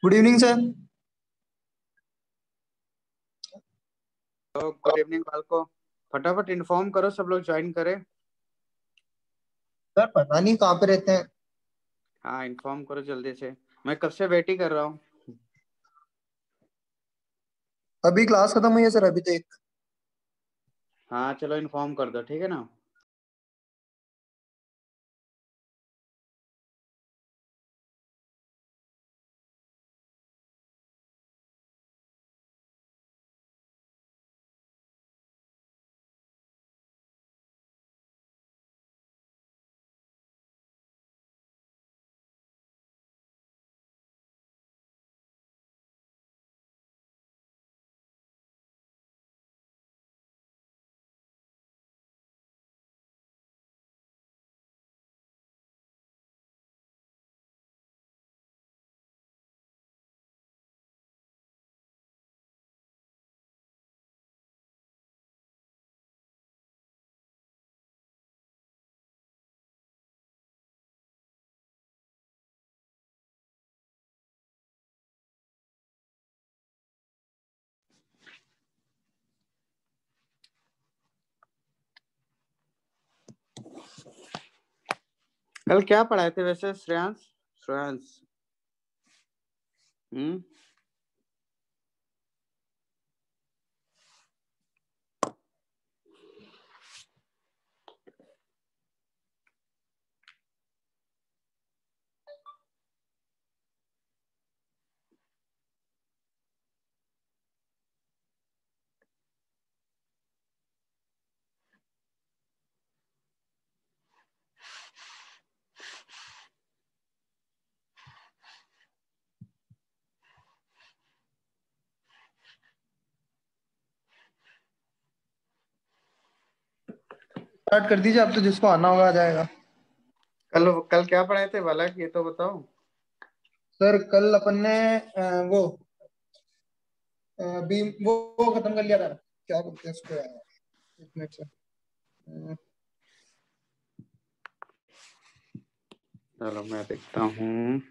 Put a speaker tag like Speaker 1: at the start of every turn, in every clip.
Speaker 1: Good evening sir.
Speaker 2: तो good evening बालको। फटाफट inform करो, सब लोग ज्वाइन करें।
Speaker 1: सर पता नहीं कहाँ पे रहते हैं।
Speaker 2: हाँ, इन्फॉर्म करो जल्दी से। मैं कब से वेट ही कर रहा हूँ।
Speaker 1: अभी क्लास खत्म हुई है सर, अभी तो एक।
Speaker 2: हाँ चलो, इन्फॉर्म कर दो, ठीक है ना। कल क्या पढ़ाए थे वैसे श्रेयांश? श्रेयांश। हम्म।
Speaker 1: स्टार्ट कर दीजिए, अब तो जिसको आना होगा आ जाएगा।
Speaker 2: कल कल क्या पढ़ाए थे बालक, ये तो बताओ।
Speaker 1: सर कल अपन ने वो बीम वो खत्म कर लिया था। क्या बोलते हैं उसको यार, एक मिनट सर।
Speaker 2: चलो मैं देखता हूँ।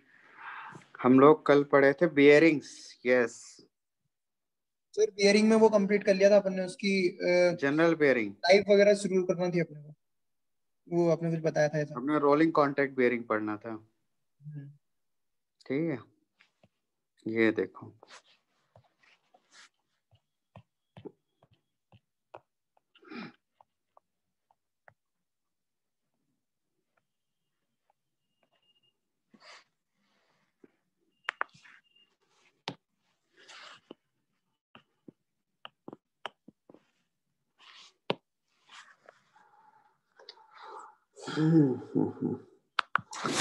Speaker 2: हम लोग कल पढ़े थे बियरिंग्स। यस।
Speaker 1: सर बियरिंग में वो कंप्लीट कर लिया था अपन ने, उसकी
Speaker 2: जनरल बियरिंग।
Speaker 1: टाइप वगैरह शुरू करना थी अपने को। वो आपने कुछ बताया था ऐसा।
Speaker 2: हमने रोलिंग कॉन्टैक्ट बियरिंग पढ़ना था।
Speaker 1: हम्म।
Speaker 2: ठीक है, ये देखो।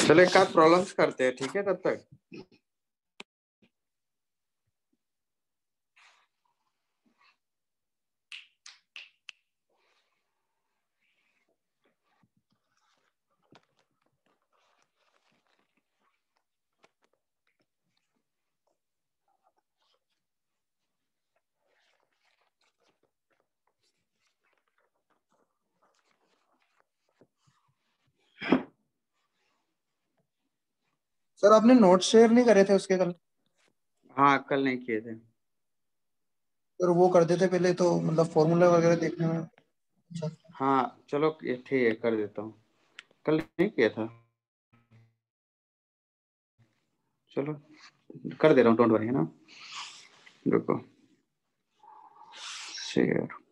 Speaker 2: चलो एक आध प्रॉब्लम्स करते हैं, ठीक है तब तक।
Speaker 1: सर आपने नोट शेयर नहीं करे थे उसके कल?
Speaker 2: हाँ, कल नहीं किए थे।
Speaker 1: सर वो कर देते पहले तो, मतलब फॉर्मूला वगैरह देखने में अच्छा।
Speaker 2: हाँ चलो, ये ठीक है, कर देता हूँ। कल नहीं किया था। चलो कर दे रहा हूँ, डोंट वरी, है ना। रुको। शेयर।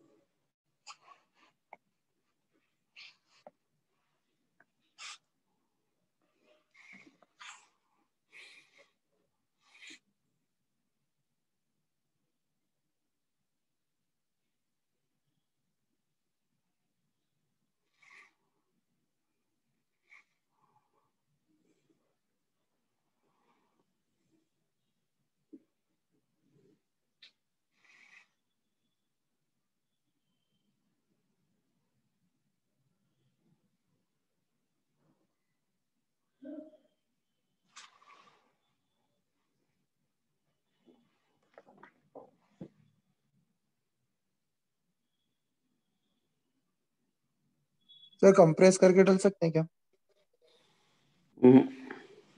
Speaker 1: सर कंप्रेस करके डल सकते हैं क्या?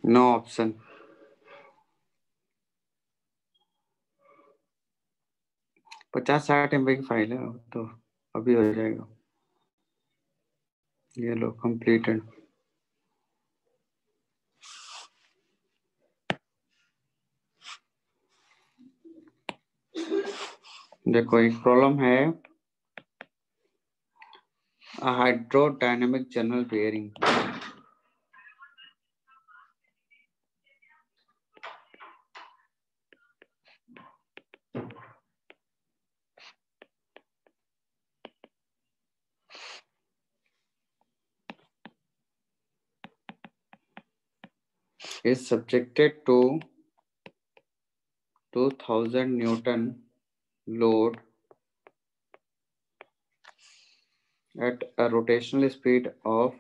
Speaker 2: No option. 50-60 MB की फाइल है तो अभी हो जाएगा। ये लो कंप्लीटेड। देखो एक प्रॉब्लम है, hydrodynamic general bearing. is subjected to 2000 Newton load at a rotational speed of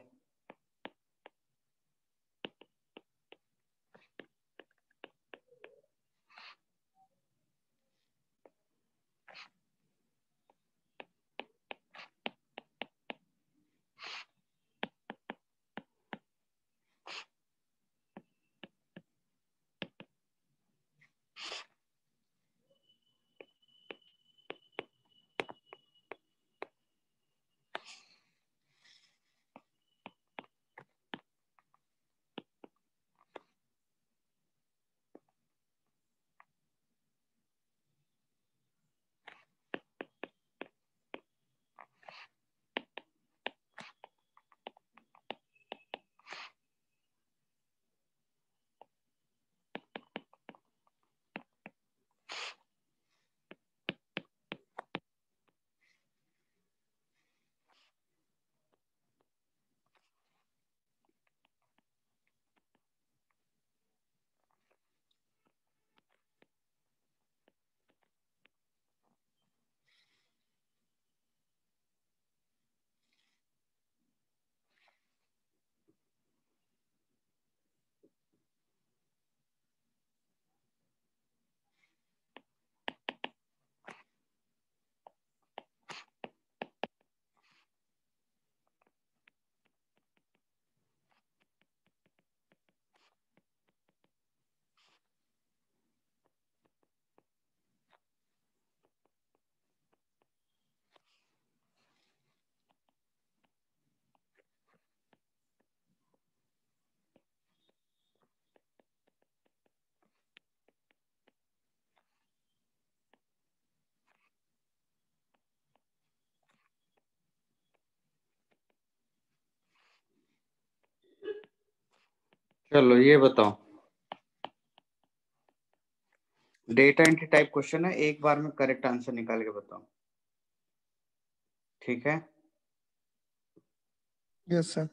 Speaker 2: चलो ये बताओ, डेटा एंट्री टाइप क्वेश्चन है, एक बार में करेक्ट आंसर निकाल के बताओ, ठीक है?
Speaker 1: Yes sir.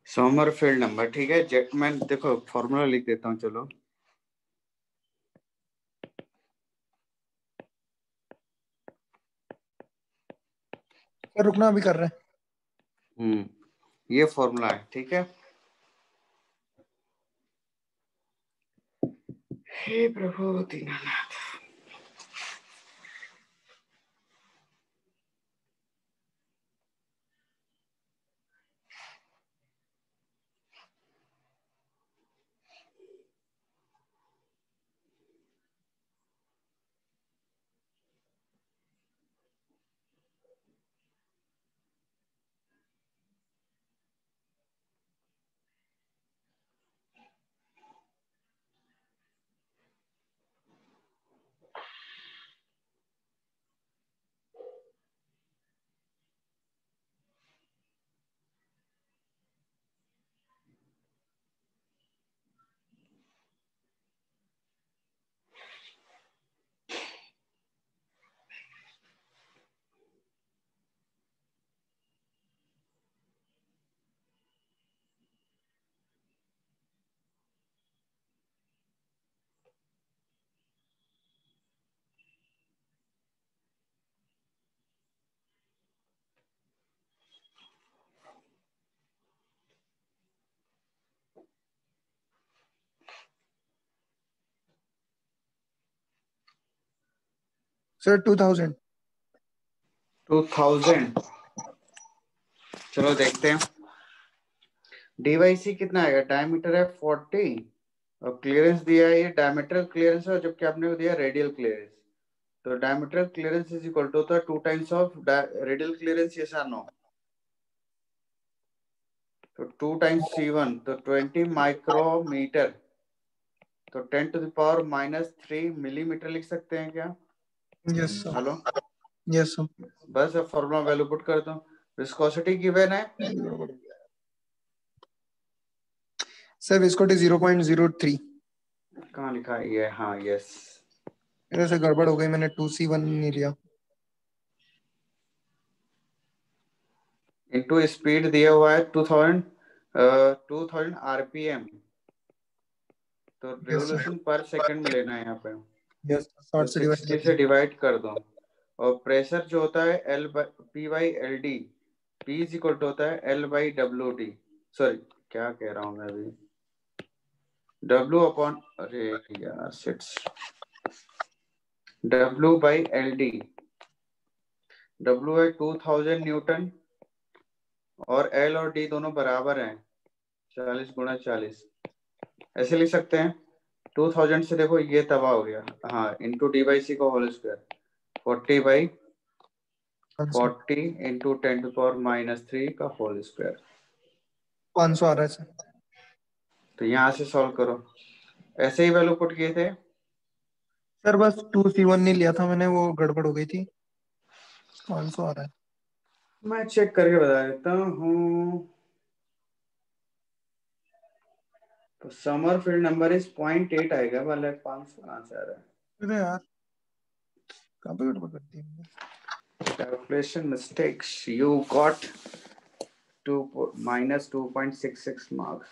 Speaker 2: सोमरफेल्ड नंबर, ठीक है। मैं देखो फॉर्मूला लिख देता हूँ, चलो।
Speaker 1: सर रुकना, अभी कर रहे हैं।
Speaker 2: ये फॉर्मूला है, ठीक है। हे प्रभु दीनानाथ।
Speaker 1: सर 2000।
Speaker 2: 2000। चलो देखते हैं। डीवाईसी कितना आएगा? डायमीटर है 40 और क्लियरेंस दिया है, ये डायमीटरल क्लियरेंस है, जबकि आपने को दिया रेडियल क्लियरेंस। तो डायमीटरल क्लियरेंस इज इक्वल टू होता है 2 times of radial clearance. Yes और नो? तो 2 टाइम्स C1 तो 20 माइक्रोमीटर, तो 10⁻³ मिलीमीटर लिख सकते हैं क्या?
Speaker 1: Yes sir.
Speaker 2: Hello,
Speaker 1: yes sir.
Speaker 2: बस अब फॉर्मूला वैल्यू पुट कर दो। विस्कोसिटी गिवन है,
Speaker 1: सर विस्कोसिटी 0.03।
Speaker 2: कहाँ लिखा है ये? हाँ यस।
Speaker 1: मेरे से गड़बड़ हो गई, मैंने 2C1 नहीं लिया।
Speaker 2: इनटू स्पीड दिया हुआ है 2000 आरपीएम, तो
Speaker 1: yes sir.
Speaker 2: Revolution per second में लेना है यहाँ पे।
Speaker 1: यस,
Speaker 2: तो
Speaker 1: 60 से डिवाइड
Speaker 2: 60
Speaker 1: कर
Speaker 2: से
Speaker 1: दिया।
Speaker 2: डिवाइड कर दो। और प्रेशर जो होता है P/LD, P is equal to होता है L/WD। सॉरी, क्या कह रहा हूँ मैं अभी, W अपॉन, अरे यार शिट्स, W/LD। W है 2000 न्यूटन और L और D दोनों बराबर हैं, 40 × 40। ऐसे लिख सकते हैं। 2000 से देखो ये तबाह हो गया, हाँ, इंटू D/C का होल स्क्वायर, 40/40 इंटू 10⁻³ का होल स्क्वायर।
Speaker 1: 500 आ रहा है सर।
Speaker 2: तो यहाँ से सॉल्व करो, ऐसे ही वैल्यू पुट किए थे।
Speaker 1: सर बस 2C1 नहीं लिया था मैंने, वो गड़बड़ हो गई थी। 500 आ रहा है।
Speaker 2: मैं चेक करके बता देता हूँ। तो समर फील्ड नंबर इज 0.8 आएगा वाला, 500 कहाँ से आ रहा है?
Speaker 1: अरे यार, कहाँ पे गड़बड़ करती है?
Speaker 2: Calculation mistakes, you got 2 -2.66 marks.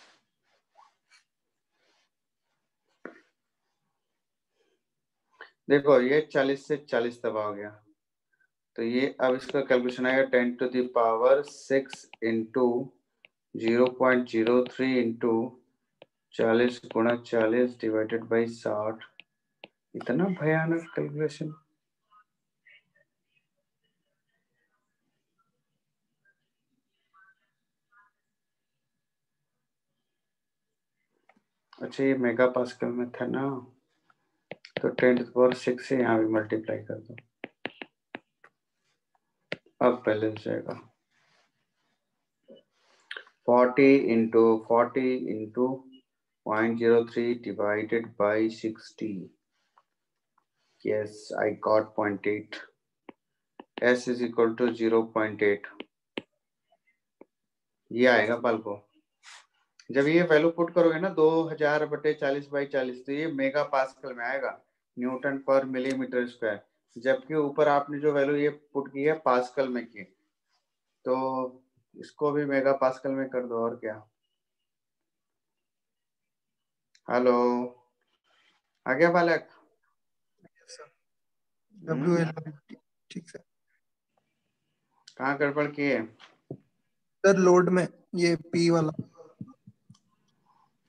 Speaker 2: देखो ये 40 से 40 तबाह हो गया, तो ये अब इसका कैलकुलेशन आएगा 10⁻6 इंटू 0.03 इंटू 40 × 40 डिवाइडेड बाई 60। इतना भयानक कैलकुलेशन। अच्छा, ये मेगा पास्कल में था ना, तो 10⁻6 से यहाँ भी मल्टीप्लाई कर दो, अब बैलेंस जाएगा। 40 into 0.03 divided by 60। Yes, I got 0.8. S is equal to 0.8। ये आएगा पल को। जब ये वैल्यू पुट करोगे ना 2000/40/40, तो ये मेगा पास्कल में आएगा, न्यूटन पर मिलीमीटर स्क्वायर। जबकि ऊपर आपने जो वैल्यू ये पुट की है पास्कल में की, तो इसको भी मेगा पास्कल में कर दो और क्या। हेलो, आ गया बालक?
Speaker 1: WL, ठीक है
Speaker 2: कहाँ गड़बड़ की है?
Speaker 1: सर। लोड में ये P वाला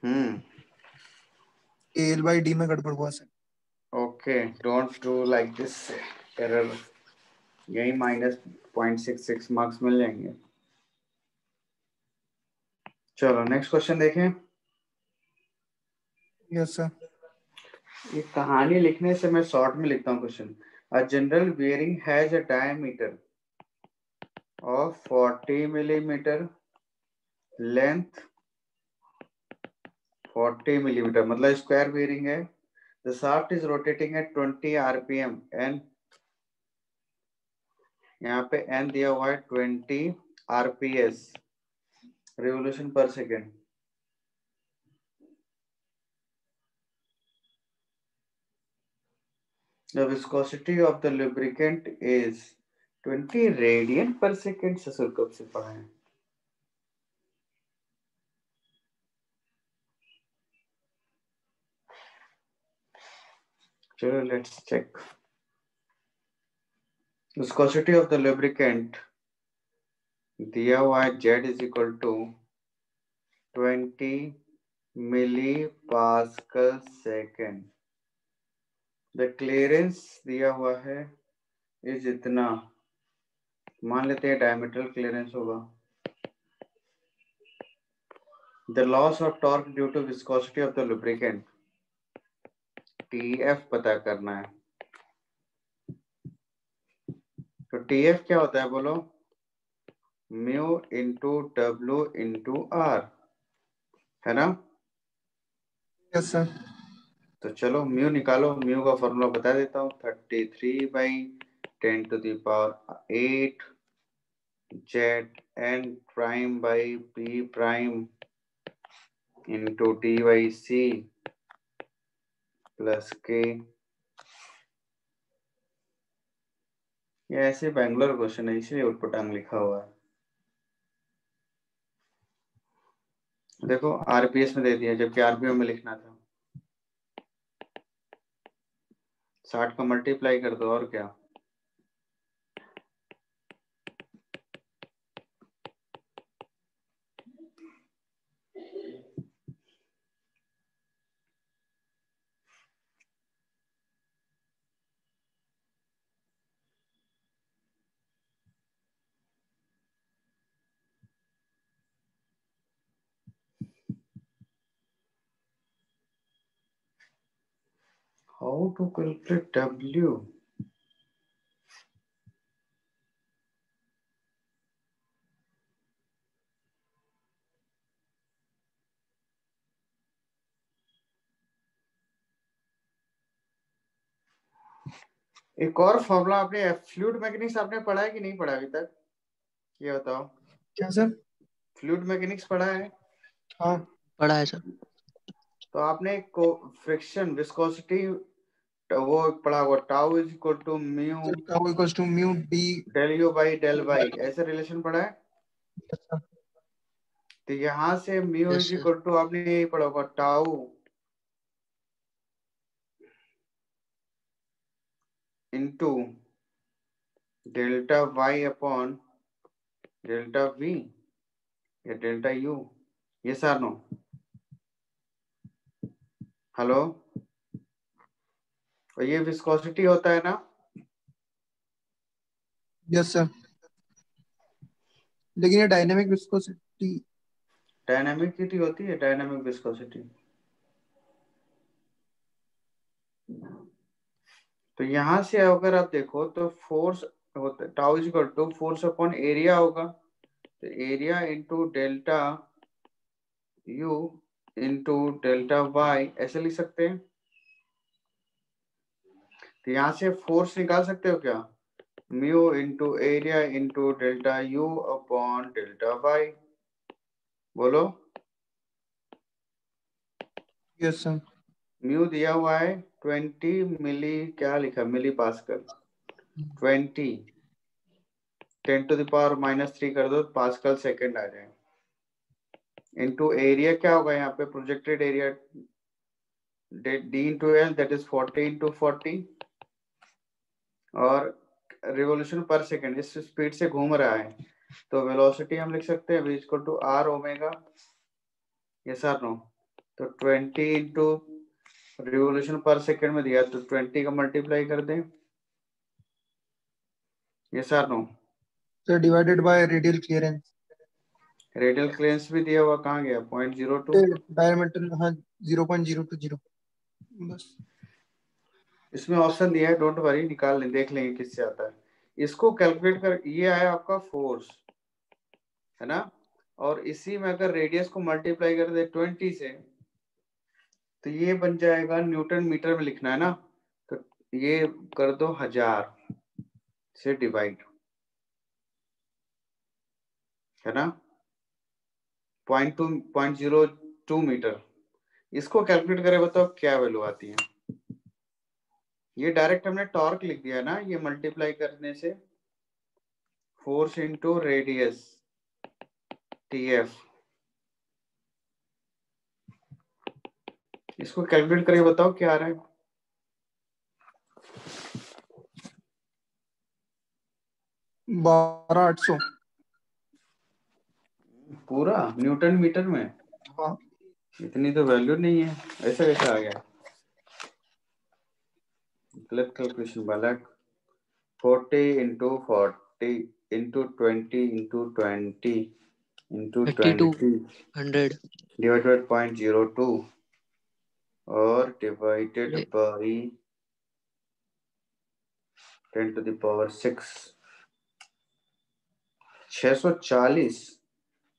Speaker 2: हम्म,
Speaker 1: AL/D में गड़बड़ हुआ sir.
Speaker 2: Okay, don't do like this error. यही -0.66 मार्क्स मिल जाएंगे। चलो नेक्स्ट क्वेश्चन देखें।
Speaker 1: Yes sir.
Speaker 2: ये कहानी लिखने से मैं शॉर्ट में लिखता हूँ question. A general bearing has a diameter of 40 millimetre, length 40 millimetre, मतलब स्क्वायर बियरिंग है। The shaft is rotating at 20 RPM and, यहाँ पे एन दिया हुआ है 20 RPS, revolution per second. The viscosity of the lubricant is 20 radian per second. ससुर कब से पढ़ा है? चलो let's check. Viscosity of the lubricant दिया हुआ है Z is equal to 20 milli pascal second. The clearance दिया हुआ है ये जितना मान लेते हैं डायमीटरल क्लियरेंस होगा, the loss of torque due to viscosity of the lubricant, TF पता करना है। तो टीएफ क्या होता है बोलो, mu into W into R, है ना।
Speaker 1: Yes sir.
Speaker 2: तो चलो म्यू निकालो, म्यू का फॉर्मूला बता देता हूँ, 33/10⁸ Z N prime by P prime into D by C plus K. ये ऐसे बैंगलोर क्वेश्चन है इसलिए उटपटांग लिखा हुआ है। देखो आरपीएस में दे दिया जबकि आरपीएम में लिखना था। 60 का मल्टीप्लाई कर दो और क्या। हाउ टू कैलकुलेट डब्ल्यू, एक और फॉर्मूला आपने फ्लूइड मैकेनिक्स आपने पढ़ा है कि नहीं पढ़ा अभी तक, ये बताओ।
Speaker 1: क्या सर?
Speaker 2: फ्लूइड मैकेनिक्स पढ़ा है?
Speaker 1: हाँ
Speaker 3: पढ़ा है सर।
Speaker 2: तो आपने को फ्रिक्शन विस्कोसिटी वो पढ़ा होगा, tau is equal to mu
Speaker 1: sir, tau equals to mu D.
Speaker 2: Del U by del Y, ऐसे रिलेशन पढ़ा है। तो यहाँ से mu
Speaker 3: yes
Speaker 2: is
Speaker 3: sir.
Speaker 2: Equal to आपने यही पढ़ा होगा, tau into delta Y upon delta V या डेल्टा यू, ये सार नो। हेलो, और ये विस्कोसिटी होता है ना।
Speaker 1: यस सर, लेकिन ये डायनेमिक विस्कोसिटी।
Speaker 2: डायनामिक होती है, डायनामिक विस्कोसिटी। तो यहां से अगर आप देखो तो फोर्स होता है tau is equal to force upon area होगा, तो area into delta U into delta Y ऐसे लिख सकते हैं। तो यहां से फोर्स निकाल सकते हो क्या, mu into area into delta u upon delta y, बोलो।
Speaker 1: Yes sir.
Speaker 2: म्यू दिया हुआ है 20 मिली, क्या लिखा मिली पास्कल, 20 10⁻³ कर दो पास्कल सेकेंड आ जाए, इंटू एरिया क्या होगा यहाँ पे projected area D into L that is 40 into 40, और रिवोल्यूशन पर सेकेंड इस स्पीड से घूम रहा है तो वेलोसिटी हम लिख सकते हैं v equal to R omega, yes or no. तो 20 इंटू रिवोल्यूशन पर सेकेंड में दिया तो 20 का मल्टीप्लाई कर दें, yes or no.
Speaker 1: Sir divided by radial clearance.
Speaker 2: Radial clearance भी दिया हुआ, कहाँ गया 0.02।
Speaker 1: डायमीटर हाँ 0.020 बस।
Speaker 2: इसमें ऑप्शन दिया है, डोंट वरी निकाल लें, देख लेंगे किससे आता है। इसको कैलकुलेट कर, ये आया आपका फोर्स, है ना। और इसी में अगर रेडियस को मल्टीप्लाई कर दे 20 से तो ये बन जाएगा, न्यूटन मीटर में लिखना है ना, तो ये कर दो 1000 से डिवाइड, है ना, 0.02 मीटर। इसको कैलकुलेट करें बताओ क्या वैल्यू आती है। ये डायरेक्ट हमने टॉर्क लिख दिया ना, ये मल्टीप्लाई करने से फोर्स इंटू रेडियस टीएफ, इसको कैलकुलेट करके बताओ क्या आ रहा है।
Speaker 1: 12800।
Speaker 2: पूरा न्यूटन मीटर में,
Speaker 1: हाँ
Speaker 2: इतनी तो वैल्यू नहीं है, ऐसा कैसा आ गया, गलत कैलकुलेशन बालक। 40 into 40 into 20 into 20 into
Speaker 3: 32
Speaker 2: 20
Speaker 3: 100
Speaker 2: divided by 0.02 और divided by 10 to the power 6 640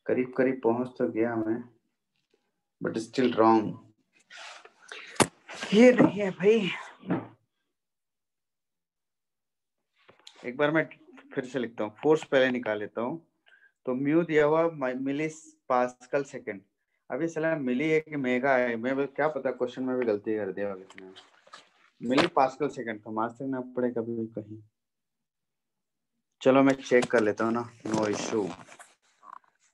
Speaker 2: करीब करीब पहुंच तो गया मैं, बट स्टिल रॉन्ग। ये नहीं है भाई। एक बार मैं फिर से लिखता हूँ, फोर्स पहले निकाल लेता हूँ। तो म्यू दिया हुआ मिली पास्कल सेकेंड। अभी सला मिली है कि मेगा है, मैं क्या पता, क्वेश्चन में भी गलती कर दिया कितना। मिली पास्कल सेकेंड तो मार्क्स ना पड़े कभी भी कहीं। चलो मैं चेक कर लेता हूँ ना, नो इशू।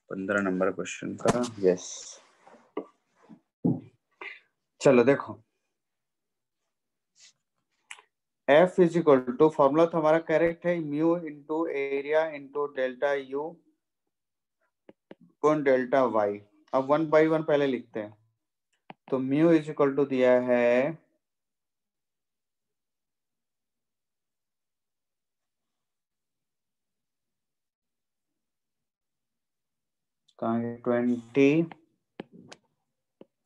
Speaker 2: 15 नंबर क्वेश्चन का, यस। चलो देखो, F is equal to, formula तो हमारा करेक्ट है, mu into area into delta U कौन डेल्टा वाई। अब 1 by 1 पहले लिखते हैं। तो म्यू इज इक्वल टू दिया है कहाँ है, 20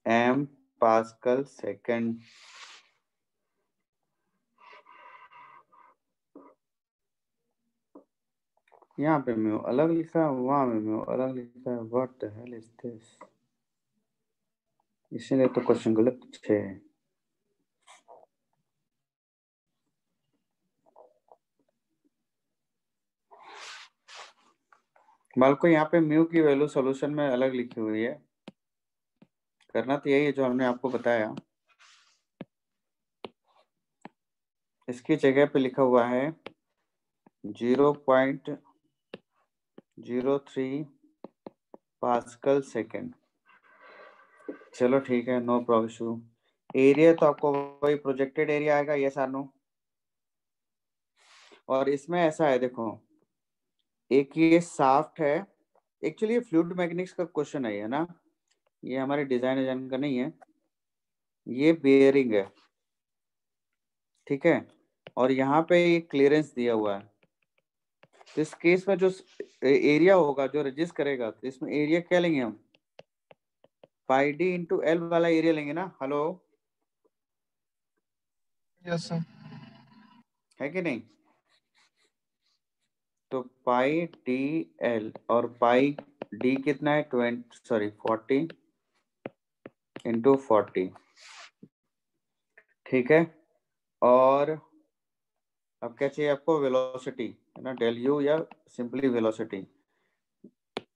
Speaker 2: m पास्कल सेकेंड। यहाँ पे म्यू अलग लिखा है, वहां में म्यू अलग लिखा है। What the hell is this? इसीलिए तो क्वेश्चन गलत है। बालको यहाँ पे म्यू की वैल्यू सॉल्यूशन में अलग लिखी हुई है। करना तो यही है जो हमने आपको बताया। इसकी जगह पे लिखा हुआ है 0.03 पास्कल सेकेंड। चलो ठीक है, नो प्रॉब्लम। एरिया तो आपको वही प्रोजेक्टेड एरिया आएगा, ये सानो। और इसमें ऐसा है देखो, एक ये शाफ्ट है, एक्चुअली ये फ्लूइड मैकेनिक्स का क्वेश्चन है ना, ये हमारे डिजाइन का नहीं है। ये बेयरिंग है, ठीक है, और यहाँ पे ये क्लियरेंस दिया हुआ है। तो इस केस में जो एरिया होगा जो रजिस्ट करेगा, तो इसमें एरिया क्या लेंगे हम, पाई डी इंटू एल वाला एरिया लेंगे ना। Hello,
Speaker 1: yes sir.
Speaker 2: है कि नहीं? तो पाई डी एल और पाई डी कितना है, 40 इंटू 40, ठीक है। और अब क्या चाहिए आपको, वेलोसिटी है ना, डेल यू या सिंपली वेलोसिटी।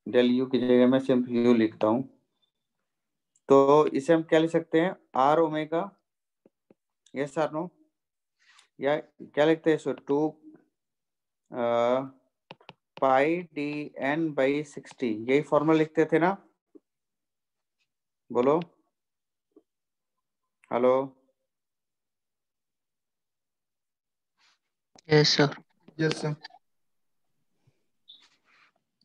Speaker 2: डेल यू की जगह मैं सिंपली यू लिखता हूँ। तो इसे हम क्या लिख सकते हैं, R omega, yes or no, या क्या लिखते हैं इसको, 2 पाई डी एन बाई 60, यही फॉर्मूला लिखते थे ना, बोलो। Hello,
Speaker 3: yes sir.
Speaker 1: Yes sir.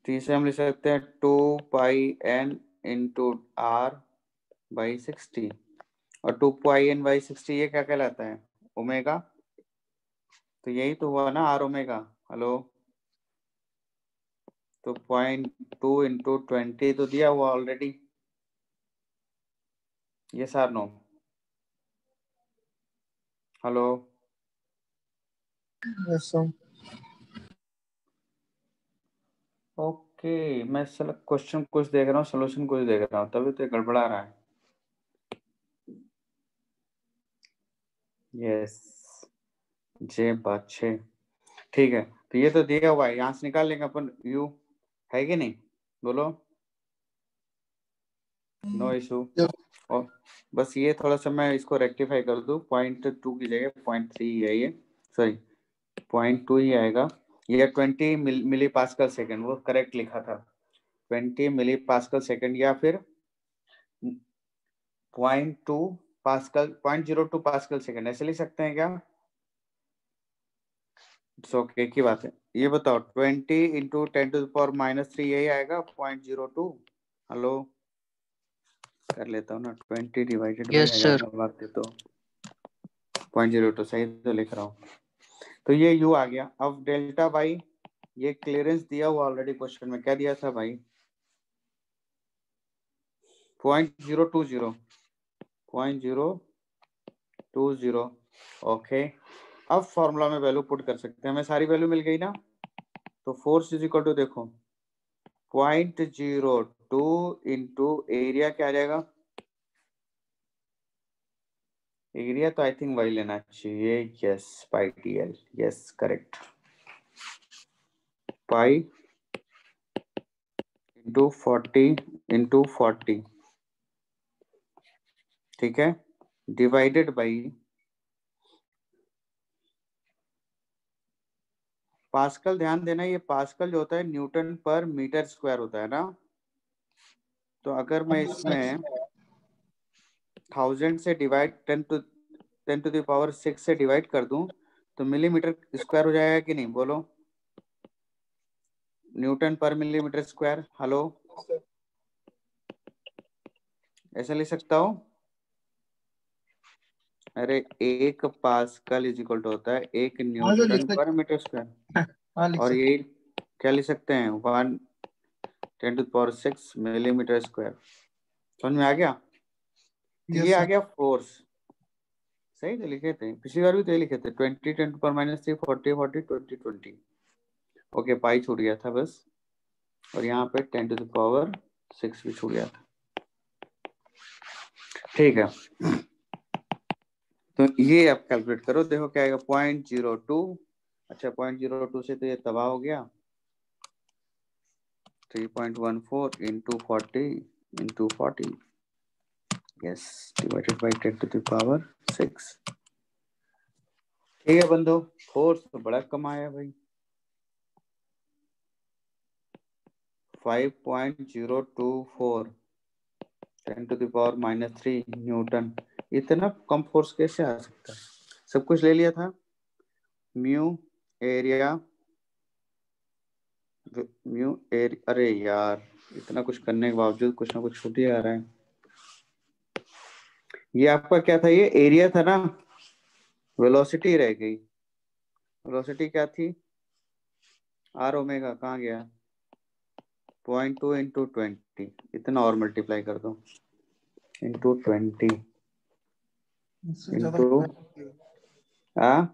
Speaker 2: तो इसे हम लिख सकते हैं 2 पाई एन इंटू आर बाई 60, और 2 पाई एन बाई 60 ये क्या कहलाता है, ओमेगा। तो यही तो हुआ ना, आर ओमेगा। हेलो, तो 0.2 इंटू 20 तो दिया हुआ ऑलरेडी, ये सार no. Hello,
Speaker 1: yes sir.
Speaker 2: Okay, मैं क्वेश्चन कुछ देख रहा हूँ, सोल्यूशन कुछ देख रहा हूँ, तभी तो ये गड़बड़ा रहा है। यस, जे बात छे, ठीक है। तो ये तो दिया हुआ है, यहाँ से निकाल लेंगे अपन यू, है कि नहीं, बोलो। No issue. और बस ये थोड़ा सा मैं इसको रेक्टिफाई कर दूं, 0.2 की जगह 0.3 है ये, सॉरी 0.2 ही आएगा। ये 20 मिली पास्कल सेकेंड, वो करेक्ट लिखा था, 20 मिली पास्कल सेकेंड, या फिर 0.2 पास्कल, 0.02 पास्कल सेकेंड, ऐसे लिख सकते हैं क्या? ओके, की बात है। ये बताओ 20 इंटू 10⁻³ यही आएगा 0.02। हेलो, कर लेता हूँ ना, 20 डिवाइडेड बाई
Speaker 3: यस
Speaker 2: 1000
Speaker 3: सर।
Speaker 2: लगाते तो 0.02 सही तो लिख रहा हूँ। तो ये u आ गया। अब डेल्टा बाई ये क्लियरेंस दिया हुआ ऑलरेडी क्वेश्चन में, क्या दिया था भाई? 0.020 0.020। ओके, अब फॉर्मूला में वैल्यू पुट कर सकते हैं, हमें सारी वैल्यू मिल गई ना। तो फोर्स इज इक्वल टू, देखो 0.02 इंटू एरिया क्या आ जाएगा? एरिया तो आई थिंक वही लेना चाहिए, yes pi t l, yes correct, pi into 40 ठीक है, डिवाइडेड बाई पास्कल। ध्यान देना ये पास्कल जो होता है न्यूटन पर मीटर स्क्वायर होता है ना। तो अगर मैं इसमें 1000 से डिवाइड 10 to the power 6 से डिवाइड कर दूं तो मिलीमीटर स्क्वायर हो जाएगा कि नहीं, बोलो? न्यूटन पर मिलीमीटर स्क्वायर। हेलो, ऐसा लिख सकता हूँ? अरे एक पास्कल इज इक्वल टू होता है 1
Speaker 1: हाँ सर लिख
Speaker 2: न्यूटन पर
Speaker 1: सकते।
Speaker 2: Metre square.
Speaker 1: हाँ लिख
Speaker 2: और
Speaker 1: सकते।
Speaker 2: ये क्या लिख सकते हैं? 1 10 to the power 6 millimetre square. समझ में आ गया? तो ये
Speaker 1: यस
Speaker 2: आ
Speaker 1: सर।
Speaker 2: गया फोर्स। सही तो लिखे थे, पिछली बार भी तो ये लिखे थे, 20 10 to the power -3 40 40 20 20। ओके, पाई छूट गया था बस, और यहाँ पे 10 to the power 6 भी छूट गया था। ठीक है, तो ये आप कैलकुलेट करो, देखो क्या आएगा 0.02। अच्छा 0.02 से तो ये तबाह हो गया, 3.14 into 40 yes divided by 10 to the power 6। ठीक है बंधु, फोर्स तो बड़ा कम आया भाई, 5.024 10 to the power -3 न्यूटन। इतना कम फोर्स कैसे आ सकता है? सब कुछ ले लिया था, म्यू एरिया अरे यार इतना कुछ करने के बावजूद कुछ ना कुछ छूट ही आ रहा है। ये आपका क्या था? ये एरिया था ना, वेलोसिटी रह गई। वेलोसिटी क्या थी? आर ओमेगा, कहाँ गया? 0.2 इंटू 20, इतना और मल्टीप्लाई कर दो, इंटू 20
Speaker 1: इससे ज्यादा
Speaker 2: इंटू आ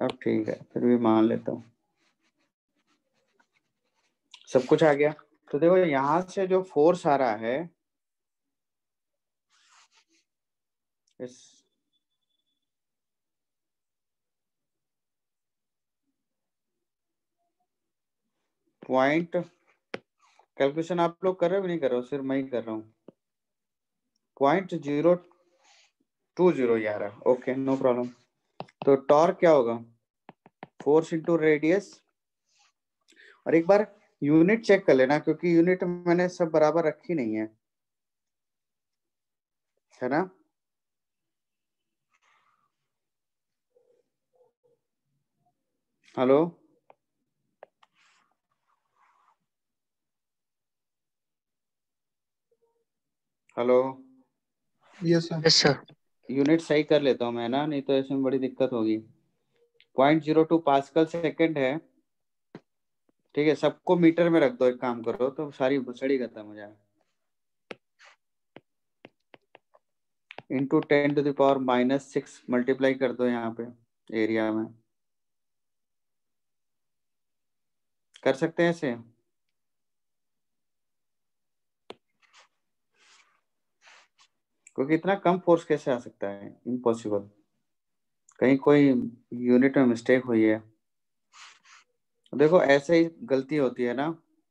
Speaker 2: अब ठीक है, फिर भी मान लेता हूँ, सब कुछ आ गया। तो देखो यहां से जो फोर्स आ रहा है इस पॉइंट, कैलकुलेशन आप लोग कर रहे हो नहीं कर रहे हो? सिर्फ मैं ही कर रहा हूँ। 0.020 आ रहा है, ओके नो प्रॉब्लम। तो टॉर्क क्या होगा? Force into radius. और एक बार यूनिट चेक कर लेना, क्योंकि यूनिट मैंने सब बराबर रखी नहीं है ना। Hello, hello,
Speaker 1: yes sir.
Speaker 2: Yes sir. Unit सही कर लेता हूँ मैं ना, नहीं तो ऐसे में बड़ी दिक्कत होगी। 0.02 पास्कल सेकंड है, ठीक है, सबको मीटर में रख दो, एक काम करो तो सारी भुसड़ी खत्म हो जाए। Into 10 to the power -6 multiply कर दो यहाँ पे एरिया में, कर सकते हैं ऐसे? क्योंकि इतना कम फोर्स कैसे आ सकता है, इम्पॉसिबल। कहीं कोई यूनिट में मिस्टेक हुई है। देखो ऐसे ही गलती होती है ना,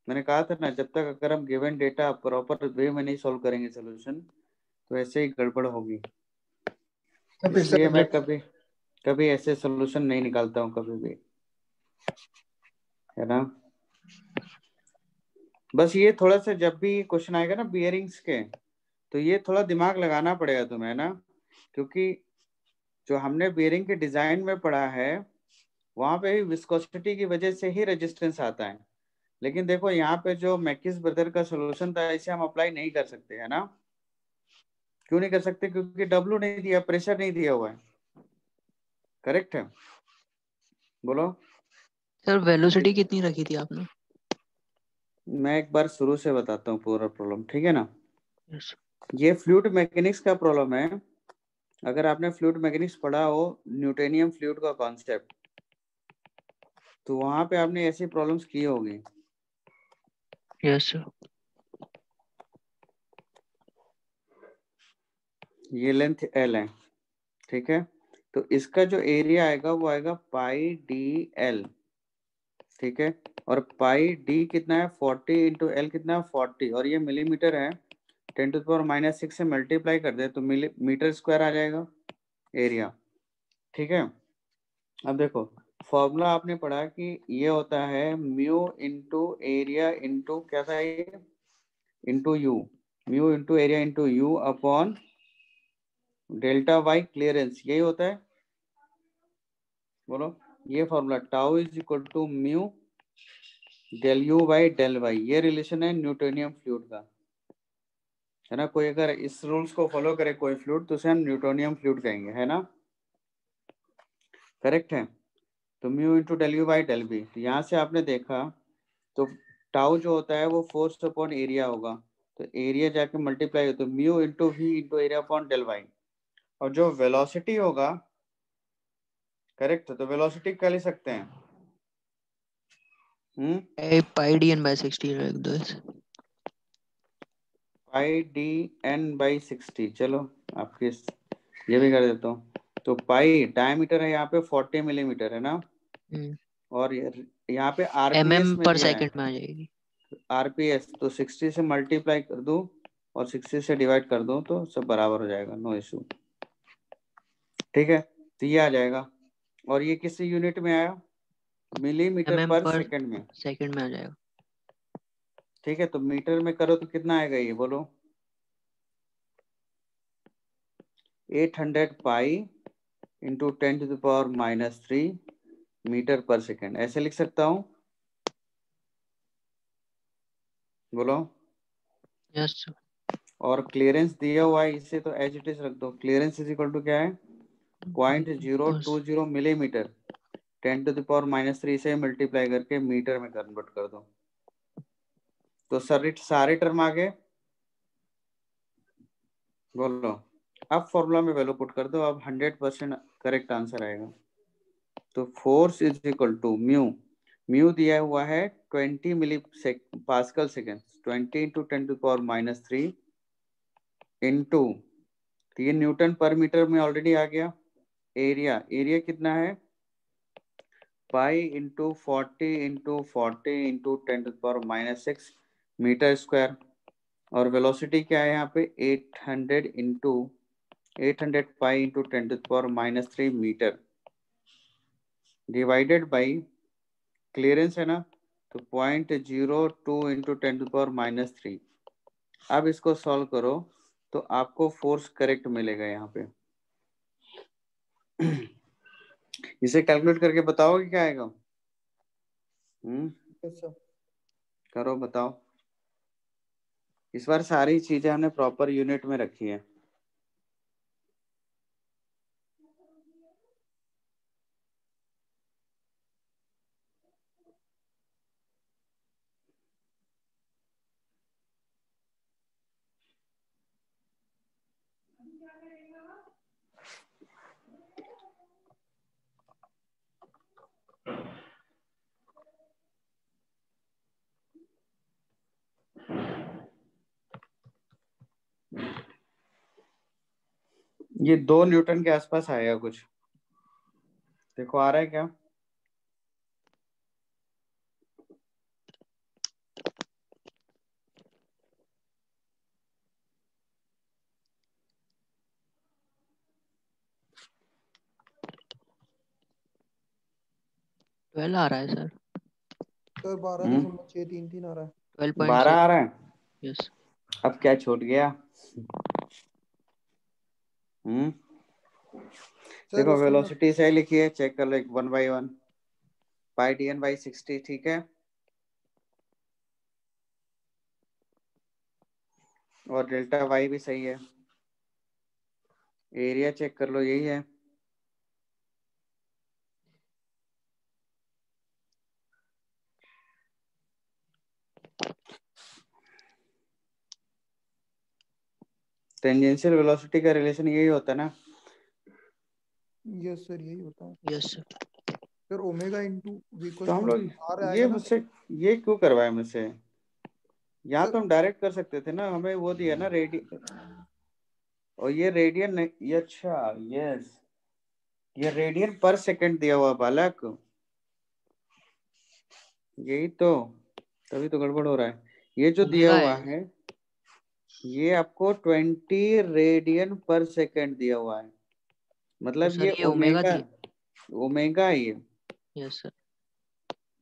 Speaker 2: मैंने कहा था ना, जब तक अगर हम गिवन डेटा प्रॉपर वे में नहीं सॉल्व करेंगे सोल्यूशन, तो ऐसे ही गड़बड़ होगी।
Speaker 1: तो फिर से
Speaker 2: इसलिए मैं
Speaker 1: रिफ्लेक्ट।
Speaker 2: कभी कभी ऐसे सोल्यूशन नहीं निकालता हूँ कभी भी, है ना। बस ये थोड़ा सा जब भी क्वेश्चन आएगा ना बियरिंग्स के, तो ये थोड़ा दिमाग लगाना पड़ेगा तुम्हें ना, क्योंकि जो हमने बियरिंग के डिजाइन में पढ़ा है वहां पे विस्कोसिटी की वजह से ही रेजिस्टेंस आता है। लेकिन देखो यहाँ पे जो मैकिस ब्रदर का सॉल्यूशन था, इसे हम अप्लाई नहीं कर सकते, है ना। क्यों नहीं कर सकते? क्योंकि डब्ल्यू नहीं दिया, प्रेशर नहीं दिया हुआ है। करेक्ट है, बोलो।
Speaker 1: सर वेलोसिटी कितनी रखी थी आपने?
Speaker 2: मैं एक बार शुरू से बताता हूँ पूरा प्रॉब्लम, ठीक है ना।
Speaker 1: यस।
Speaker 2: ये फ्लूइड मैकेनिक्स का प्रॉब्लम है। अगर आपने फ्लूइड मैकेनिक्स पढ़ा हो, न्यूटोनियम फ्लूइड का कॉन्सेप्ट, तो वहां पे आपने ऐसी प्रॉब्लम्स की होगी।
Speaker 1: Yes sir.
Speaker 2: ये लेंथ एल है, ठीक है। तो इसका जो एरिया आएगा वो आएगा पाई डी एल, ठीक है। और पाई डी कितना है? 40 इंटू एल कितना है? 40। और ये मिलीमीटर है, 10⁻⁻6 से मल्टीप्लाई कर दे तो मीटर स्क्वायर आ जाएगा एरिया, ठीक है। अब देखो, फॉर्मूला आपने पढ़ा कि ये होता है म्यू इंटू एरिया इंटू क्या था ये? Into U. Mu into area into U upon delta Y clearance, यही होता है, बोलो। ये formula tau is equal to mu del U by del Y, ये रिलेशन है न्यूटोनियम फ्लूइड का, है ना। कोई अगर इस रूल्स को फॉलो करे कोई फ्लूइड, तो उसे हम न्यूटोनियम फ्लूइड कहेंगे, है ना। करेक्ट है। तो mu into del U by del B, तो यहाँ से आपने देखा तो टाउ जो होता है वो फोर्स अपॉन एरिया होगा, तो एरिया जाके मल्टीप्लाई हो तो mu into V into area upon del Y. और जो वेलोसिटी होगा, करेक्ट, तो वेलोसिटी क्या लिख सकते हैं?
Speaker 1: पाई डी एन बाई 60 रख दो इसे।
Speaker 2: पाई डी एन बाई 60, चलो आपके ये भी कर देता हूँ। तो पाई डायमीटर है यहाँ पे 40 मिलीमीटर, है ना। और यहाँ पे आरपीएस में
Speaker 1: पर
Speaker 2: दिया है,
Speaker 1: सेकंड में आ जाएगी।
Speaker 2: आरपीएस, तो 60 से मल्टीप्लाई कर दूं और 60 से डिवाइड कर दूं तो सब बराबर हो जाएगा, नो इशू, ठीक है। तो ये आ जाएगा। और ये किस यूनिट में आया? मिलीमीटर पर
Speaker 1: पर
Speaker 2: सेकंड में,
Speaker 1: सेकंड में आ जाएगा।
Speaker 2: ठीक है। तो मीटर में करो तो कितना आएगा ये, बोलो। 800 पाई इंटू 10⁻³ मीटर पर सेकंड, ऐसे लिख सकता हूँ, बोलो।
Speaker 1: यस।
Speaker 2: और क्लियरेंस दिया हुआ है इसे, तो एज इट इज रख दो। क्लियरेंस इज इक्वल टू क्या है? 0.020 मिलीमीटर, 10⁻³ से मल्टीप्लाई करके मीटर में कन्वर्ट कर दो, तो सारे टर्म आ गए, बोलो। अब फॉर्मूला में वैल्यू पुट कर दो, अब 100% करेक्ट आंसर आएगा। तो force is equal to mu, mu दिया हुआ है 20 milli pascal second, 20 into 10⁻³ into, तो ये न्यूटन पर मीटर में ऑलरेडी आ गया। एरिया, एरिया कितना है? Pi into 40 into 10⁻⁶ metre square. और वेलोसिटी क्या है यहाँ पे? 800 pi into 10⁻³ metre divided by clearance, है ना, तो 0.02 इंटू 10⁻³ अब इसको सॉल्व करो तो आपको फोर्स करेक्ट मिलेगा यहाँ पे। इसे कैलकुलेट करके बताओ कि क्या आएगा। करो बताओ। इस बार सारी चीजें हमने प्रॉपर यूनिट में रखी है। ये 2 न्यूटन के आसपास आएगा कुछ, देखो आ रहा है क्या?
Speaker 1: ट्वेल्व आ रहा है सर।
Speaker 3: सर 12.633 आ रहा है।
Speaker 2: 12
Speaker 1: 12.6।
Speaker 2: आ रहा है।
Speaker 1: यस।
Speaker 2: अब क्या छूट गया?
Speaker 3: सर
Speaker 2: देखो
Speaker 3: उसमें
Speaker 2: वेलोसिटी सही लिखी है, चेक कर लो 1/1 पाई डी एन बाई 60, ठीक है। और डेल्टा वाई भी सही है। एरिया चेक कर लो, यही है। टेंजेंशियल वेलोसिटी का रिलेशन यही होता है ना।
Speaker 3: यस सर, यही होता है
Speaker 4: yes sir.
Speaker 3: Sir. Omega into V
Speaker 2: तो
Speaker 3: इक्वल्स
Speaker 2: हम
Speaker 3: टू
Speaker 2: लोग
Speaker 3: आर
Speaker 2: ये
Speaker 3: आएगा ना सर?
Speaker 2: मुझसे ये क्यों करवाए मुझसे? यहाँ
Speaker 3: सर
Speaker 2: तो हम डायरेक्ट कर सकते थे ना, हमें वो दिया ना और ये रेडियन ये अच्छा, यस, ये रेडियन पर सेकंड दिया हुआ बालक, यही तो, तभी तो गड़बड़ हो रहा है। ये जो दिया
Speaker 4: ओमेगा
Speaker 2: हुआ
Speaker 4: है।
Speaker 2: है ये आपको 20 रेडियन पर सेकंड दिया हुआ है,
Speaker 4: तो
Speaker 2: मतलब
Speaker 4: सर
Speaker 2: ये
Speaker 4: ये ओमेगा
Speaker 2: ओमेगा,
Speaker 4: थी।
Speaker 2: ओमेगा है ये।
Speaker 4: Yes sir.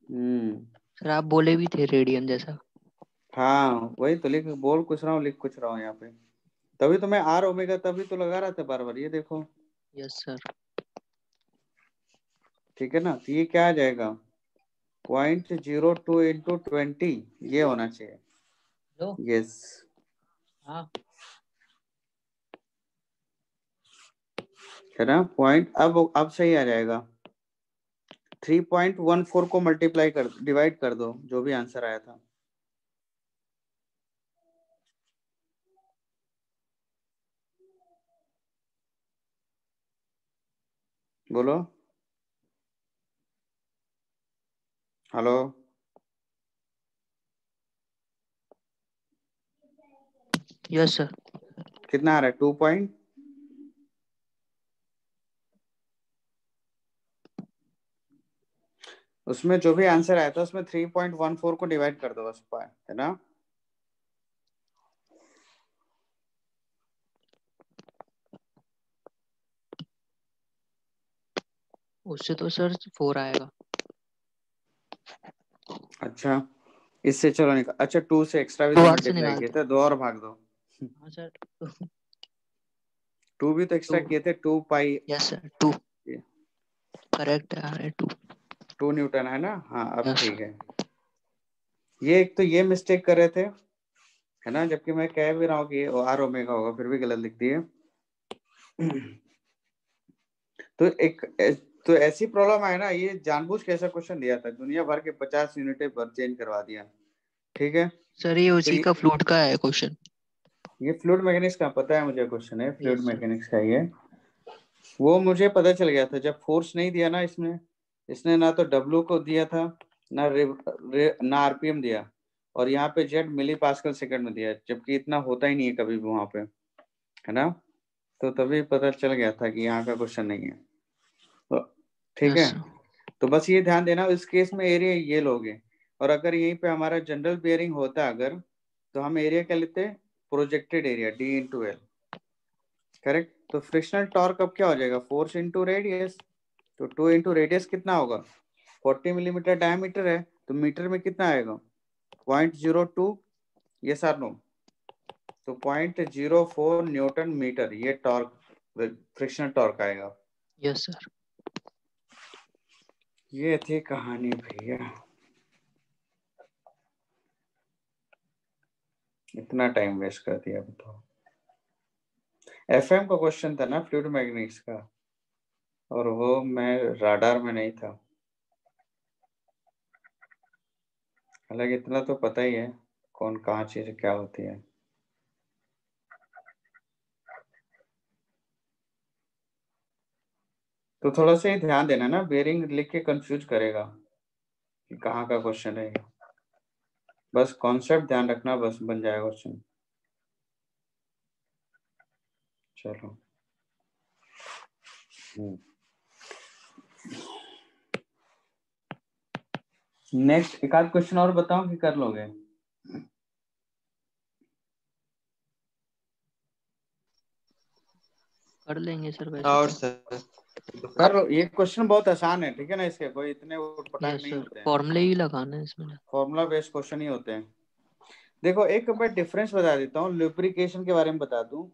Speaker 2: हम्म।
Speaker 4: सर आप बोले भी थे रेडियन जैसा।
Speaker 2: हाँ वही तो बोल कुछ रहा हूँ, लिख कुछ रहा हूँ यहाँ पे, तभी तो मैं आर ओमेगा तभी तो लगा रहा था बार बार, ये देखो।
Speaker 4: Yes sir.
Speaker 2: ठीक है ना, तो ये क्या आ जाएगा, 0.02 इंटू 20, ये होना चाहिए।
Speaker 4: लो।
Speaker 2: यस,
Speaker 4: हाँ
Speaker 2: है ना पॉइंट, अब सही आ जाएगा। 3.14 को मल्टीप्लाई कर डिवाइड कर दो, जो भी आंसर आया था। बोलो, हेलो।
Speaker 4: Yes sir.
Speaker 2: कितना आ रहा है, 2 पॉइंट, उसमें जो भी आंसर आया था उसमें 3.14 को डिवाइड कर दो बस, है ना।
Speaker 4: उससे तो सर 4 आएगा।
Speaker 2: अच्छा, इससे चलो निकाल, अच्छा 2 से एक्स्ट्रा भी
Speaker 4: टू
Speaker 2: तो
Speaker 4: आर से
Speaker 2: मल्टीप्लाई
Speaker 4: निकाल
Speaker 2: किए
Speaker 4: दो।
Speaker 2: थे, 2 और भाग दो।
Speaker 4: हाँ सर।
Speaker 2: 2 भी तो एक्स्ट्रा
Speaker 4: 2।
Speaker 2: किए थे, 2 पाई।
Speaker 4: यस सर 2 करेक्ट है। 2।
Speaker 2: 2 न्यूटन है ना, हाँ अब
Speaker 4: यस।
Speaker 2: ठीक है। ये एक तो ये मिस्टेक कर रहे थे, है ना, जबकि मैं कह भी रहा हूँ कि आर ओमेगा होगा, फिर भी गलत लिख दिए। तो एक तो ऐसी प्रॉब्लम है ना, ये जानबूझ के ऐसा क्वेश्चन दिया था, दुनिया भर के 50 यूनिटें पर चेंज करवा दिया। ठीक है,
Speaker 4: सर ये
Speaker 2: तो
Speaker 4: उसी का फ्लूइड का है क्वेश्चन।
Speaker 2: ये फ्लूइड मैकेनिक्स का पता है मुझे, क्वेश्चन है फ्लूइड
Speaker 4: यस सर।
Speaker 2: मैकेनिक्स का ये। वो मुझे पता चल गया था जब फोर्स नहीं दिया ना इसमें, इसने ना तो डब्ल्यू को दिया था, ना आरपीएम दिया, और यहाँ पे जेट मिली पास्कल सेकंड में दिया, जबकि इतना होता ही नहीं है कभी भी वहां पे, है ना। तो तभी पता चल गया था कि यहाँ का क्वेश्चन नहीं है। तो ठीक
Speaker 4: यस
Speaker 2: है,
Speaker 4: सर।
Speaker 2: तो बस ये ध्यान देना, इस केस में एरिया ये लोगे, और अगर यहीं पे हमारा जनरल बेयरिंग होता अगर, तो हम एरिया क्या लेते, projected area, D into L, correct. तो फ्रिक्शनल टॉर्क अब क्या हो जाएगा, फोर्स इंटू रेडियस, तो 2 इंटू रेडियस कितना होगा, 40 मिलीमीटर डायमीटर है, तो मीटर में कितना आएगा, 0.02, ये सर नो, तो 0.04 न्यूटन मीटर, ये टॉर्क, फ्रिक्शनल टॉर्क आएगा।
Speaker 4: Yes sir.
Speaker 2: ये थी कहानी भैया, इतना टाइम वेस्ट कर दिया बताओ। एफएम का क्वेश्चन था ना फ्लूइड मैकेनिक्स का, और वो मैं राडार में नहीं था, हालांकि इतना तो पता ही है कौन कहाँ चीज क्या होती है। तो थोड़ा सा ही ध्यान देना ना, बेरिंग लिख के कंफ्यूज करेगा कि कहाँ का क्वेश्चन है ये। बस कॉन्सेप्ट ध्यान रखना, बस बन जाएगा क्वेश्चन। चलो नेक्स्ट एक आध क्वेश्चन और बताओ कि कर लोगे।
Speaker 4: कर लेंगे सर वैसे
Speaker 5: और
Speaker 4: तो।
Speaker 5: सर
Speaker 2: कर लो, ये क्वेश्चन बहुत आसान है, ठीक है ना, इसके कोई इतने उटपटांग
Speaker 4: यस
Speaker 2: नहीं
Speaker 4: सर
Speaker 2: होते हैं,
Speaker 4: फॉर्मूले ही लगाना है इसमें।
Speaker 2: फॉर्मूला बेस्ड क्वेश्चन ही होते हैं। देखो एक मैं डिफरेंस बता देता हूँ, लुब्रिकेशन के बारे में बता दूं।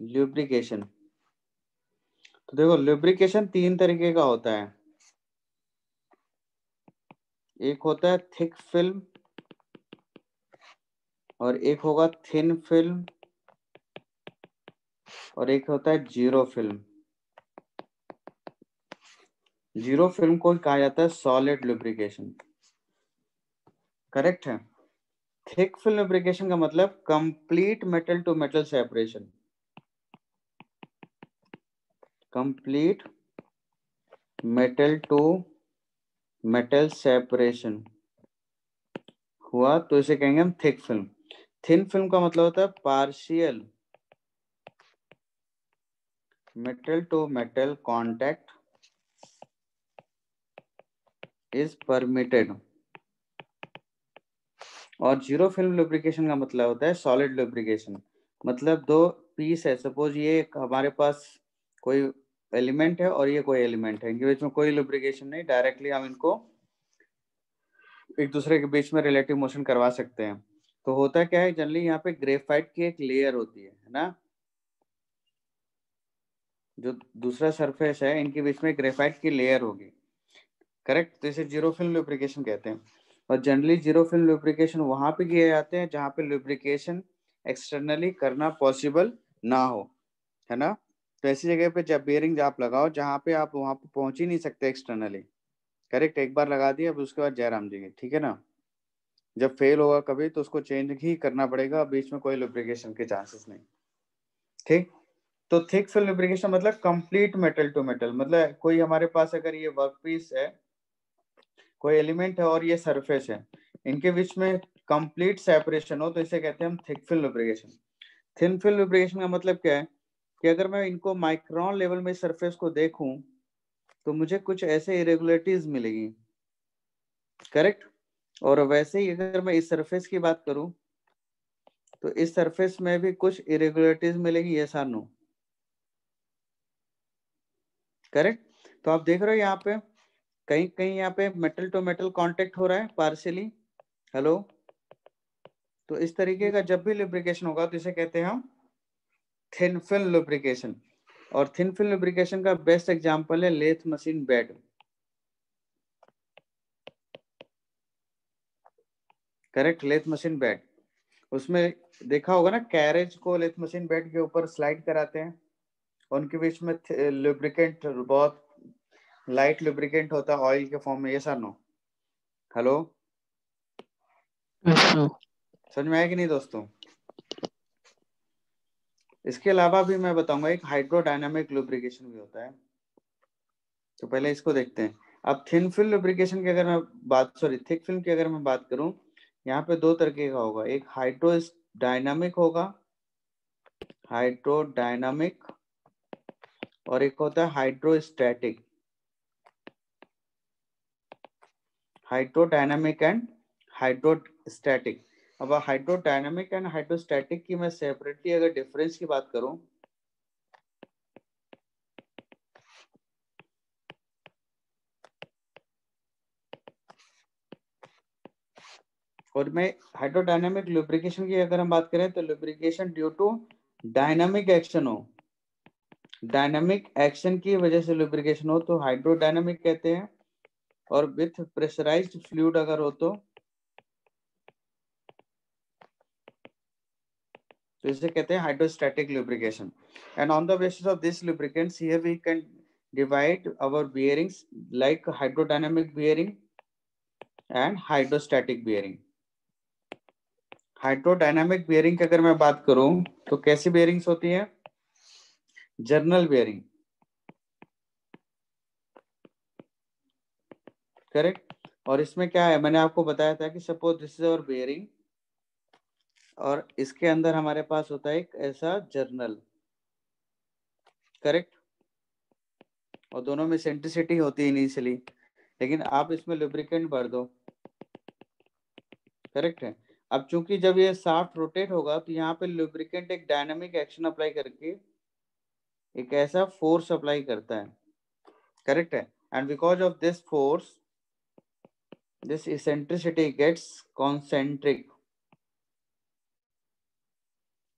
Speaker 2: लुब्रिकेशन, तो देखो लुब्रिकेशन 3 तरीके का होता है, एक होता है थिक फिल्म, और एक होगा थिन फिल्म और एक होता है जीरो फिल्म। जीरो फिल्म को कहा जाता है सॉलिड लुब्रिकेशन, करेक्ट है। थिक फिल्म लुब्रिकेशन का मतलब complete metal to metal separation, complete metal to metal separation हुआ तो इसे कहेंगे हम थिक फिल्म। थिन फिल्म का मतलब होता है partial metal to metal contact is permitted. और जीरो फिल्म लुब्रिकेशन का मतलब होता है सॉलिड लुब्रिकेशन, मतलब दो पीस है, सपोज ये हमारे पास कोई एलिमेंट है और ये कोई एलिमेंट है, इनके बीच में कोई लुब्रिकेशन नहीं, डायरेक्टली हम इनको एक दूसरे के बीच में रिलेटिव मोशन करवा सकते हैं। तो होता क्या है, जनरली यहाँ पे ग्रेफाइट की एक लेयर होती है ना, जो दूसरा सरफेस है इनके बीच में ग्रेफाइट की लेयर होगी, करेक्ट। तो इसे जीरो फिल्म लुब्रिकेशन कहते हैं। और जनरली जीरो फिल्म लुब्रिकेशन वहां पे किए जाते हैं जहाँ पे लुब्रिकेशन एक्सटर्नली करना पॉसिबल ना हो, है ना। तो ऐसी जगह पे जब बेयरिंग आप लगाओ जहाँ पे आप वहां पे पहुंच ही नहीं सकते एक्सटर्नली, करेक्ट। एक बार लगा दिया, अब उसके बाद जयराम जी, ठीक है ना। जब फेल होगा कभी तो उसको चेंज ही करना पड़ेगा, बीच में कोई लुब्रिकेशन के चांसेस नहीं, ठीक। तो थिक फिल्म लुब्रिकेशन मतलब कंप्लीट मेटल टू मेटल, मतलब कोई हमारे पास अगर ये वर्क पीस है, कोई एलिमेंट है और ये सरफेस है, इनके बीच में कंप्लीट सेपरेशन हो तो इसे कहते हैं हम thick film lubrication. Thin film lubrication का मतलब क्या है कि अगर मैं इनको माइक्रोन लेवल में सरफेस को देखूं तो मुझे कुछ ऐसे इरेगुलरिटीज मिलेगी, करेक्ट। और वैसे ही अगर मैं इस सरफेस की बात करूं तो इस सरफेस में भी कुछ इरेगुलरिटीज मिलेगी, यस और नो, करेक्ट। तो आप देख रहे हो यहाँ पे कहीं कहीं यहाँ पे मेटल टू मेटल कांटेक्ट हो रहा है पार्शियली, हेलो। तो इस तरीके का जब भी लुब्रिकेशन होगा तो इसे कहते हैं हम थिन फिल्म लुब्रिकेशन। और थिन फिल्म लुब्रिकेशन का बेस्ट एग्जांपल है lathe machine bed, correct. Lathe machine bed, उसमें देखा होगा ना, कैरेज को लेथ मशीन बेड के ऊपर स्लाइड कराते हैं, उनके बीच में लुब्रिकेंट बहुत लाइट लुब्रिकेंट होता है ऑयल के फॉर्म में, ये सर नो, हेलो, समझ में आया कि नहीं दोस्तों। इसके अलावा भी मैं बताऊंगा एक हाइड्रोडायनामिक लुब्रिकेशन भी होता है, तो पहले इसको देखते हैं। अब थिन फिल्म लुब्रिकेशन की अगर मैं बात, सॉरी थिक फिल्म की अगर मैं बात करूं, यहाँ पे दो तरीके का होगा, एक हाइड्रोडायनामिक होगा, हाइड्रोडायनामिक, और एक होता है हाइड्रोस्टैटिक, हाइड्रोडायनामिक एंड हाइड्रोस्टैटिक। अब हाइड्रोडायनामिक एंड हाइड्रोस्टैटिक की मैं सेपरेटली अगर डिफरेंस की बात करूं, और मैं हाइड्रोडायनामिक लुब्रिकेशन की अगर हम बात करें तो lubrication due to dynamic action हो, डायनामिक एक्शन की वजह से लुब्रिकेशन हो तो हाइड्रोडायनामिक कहते हैं, और विथ प्रेशराइज्ड फ्लूइड अगर हो तो इसे कहते हैं hydrostatic lubrication. And on the basis of this lubricants here we can divide our bearings like hydrodynamic bearing and hydrostatic bearing. Hydrodynamic bearing की अगर मैं बात करूं तो कैसी बेयरिंग्स होती हैं, जर्नल बेयरिंग, करेक्ट। और इसमें क्या है, मैंने आपको बताया था कि suppose this is our bearing और इसके अंदर हमारे पास होता है एक ऐसा जर्नल, करेक्ट। और दोनों में सेंट्रिसिटी होती है इनिशियली, लेकिन आप इसमें लुब्रिकेंट भर दो, करेक्ट है। अब चूंकि जब ये शाफ्ट रोटेट होगा तो यहाँ पे लुब्रिकेंट एक डायनामिक एक्शन अप्लाई करके एक ऐसा फोर्स अप्लाई करता है, करेक्ट है। And because of this force this eccentricity gets concentric,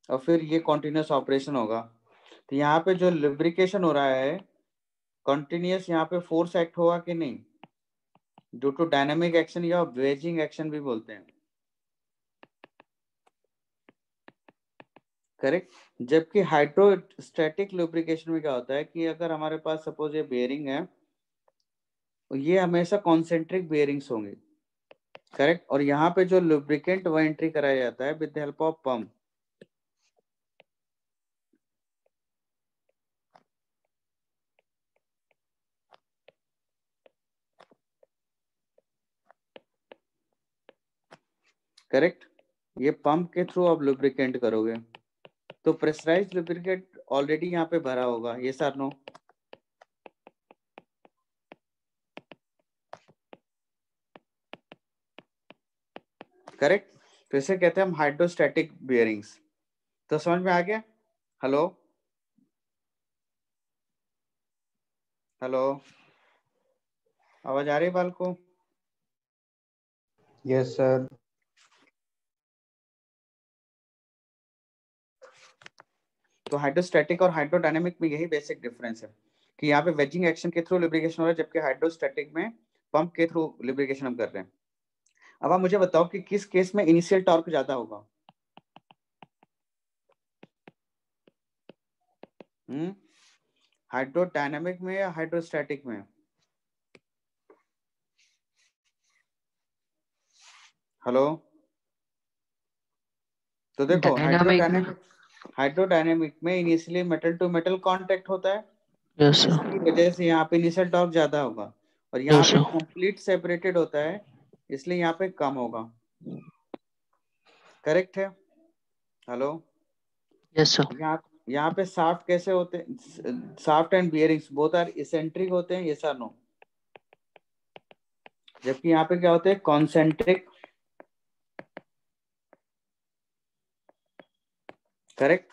Speaker 2: और फिर ये कॉन्टिन्यूस ऑपरेशन होगा। तो यहाँ पे जो लुब्रिकेशन हो रहा है कॉन्टिन्यूस, यहाँ पे फोर्स एक्ट होगा कि नहीं, ड्यू टू डायनामिक एक्शन या वेजिंग एक्शन भी बोलते हैं, करेक्ट। जबकि हाइड्रोस्टैटिक लुब्रिकेशन में क्या होता है कि अगर हमारे पास सपोज ये बेयरिंग है, ये हमेशा कॉन्सेंट्रिक बेयरिंग्स होंगे, करेक्ट। और यहाँ पे जो लुब्रिकेंट वो एंट्री कराया जाता है with the help of pump. Correct, ये पंप के थ्रू आप लुब्रिकेंट करोगे, तो प्रेशराइज्ड लुब्रिकेंट ऑलरेडी यहाँ पे भरा होगा, ये सर नो। करेक्ट, तो इसे कहते हैं हम हाइड्रोस्टैटिक बेयरिंग्स। तो समझ में आ गया? हेलो हेलो, आवाज आ रही है बाल को?
Speaker 3: Yes sir.
Speaker 2: तो हाइड्रोस्टैटिक और हाइड्रोडायनेमिक में यही बेसिक डिफरेंस है कि यहाँ पे वेजिंग एक्शन के थ्रू लुब्रिकेशन हो रहा है, जबकि हाइड्रोस्टैटिक में पंप के थ्रू लुब्रिकेशन हम कर रहे हैं। अब आप मुझे बताओ कि किस केस में इनिशियल टॉर्क ज्यादा होगा? हाइड्रोडायनेमिक में या हाइड्रोस्टैटिक में? हेलो, तो देखो
Speaker 4: डायनामिक में।
Speaker 2: हाइड्रोडायनेमिक में initially metal to metal contact होता है,
Speaker 4: यस सर।
Speaker 2: इसकी वजह से यहाँ पे इनिशियल टॉर्क ज्यादा होगा। और यहाँ
Speaker 4: यस
Speaker 2: पे
Speaker 4: सर।
Speaker 2: कंप्लीट सेपरेटेड होता है, इसलिए यहाँ पे कम होगा। करेक्ट है? Hello,
Speaker 4: yes sir.
Speaker 2: यहाँ पे शाफ्ट कैसे होते हैं? Shaft and bearings both are eccentric होते हैं, ये सर नो। जबकि यहाँ पे क्या होते हैं? कॉन्सेंट्रिक। करेक्ट।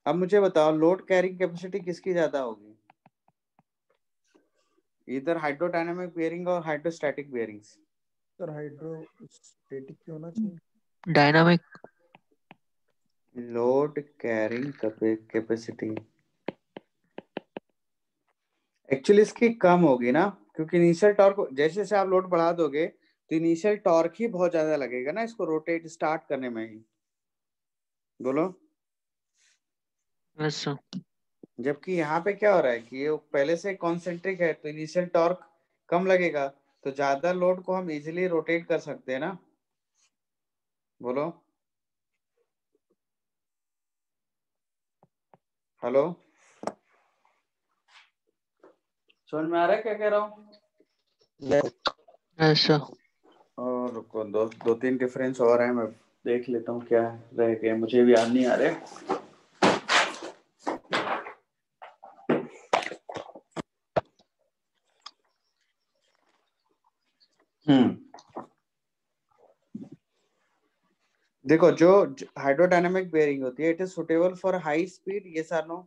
Speaker 2: अब मुझे बताओ लोड कैरिंग कैपेसिटी किसकी ज्यादा होगी? इधर हाइड्रोडायनामिक बेयरिंग और हाइड्रोस्टैटिक बेयरिंग्स।
Speaker 3: सर हाइड्रोस्टेटिक की होना चाहिए।
Speaker 4: Dynamic.
Speaker 2: Load carrying capacity actually इसकी कम होगी ना, क्योंकि इनिशियल टॉर्क जैसे जैसे आप लोड बढ़ा दोगे तो इनिशियल टॉर्क ही बहुत ज्यादा लगेगा ना इसको रोटेट स्टार्ट करने में ही। बोलो।
Speaker 4: Yes sir.
Speaker 2: जबकि यहाँ पे क्या हो रहा है कि ये पहले से कॉन्सेंट्रिक है, तो इनिशियल टॉर्क कम लगेगा, तो ज्यादा लोड को हम इजीली रोटेट कर सकते हैं ना। बोलो। हेलो, समझ में आ रहा है क्या कह रहा हूँ?
Speaker 4: Yes sir.
Speaker 2: और रुको, दो तीन डिफरेंस और है, मैं देख लेता हूँ क्या रह गए, मुझे भी याद नहीं आ रहे। देखो, जो हाइड्रोडायनामिक बेयरिंग होती है, it is suitable for high speed, ये सर नो।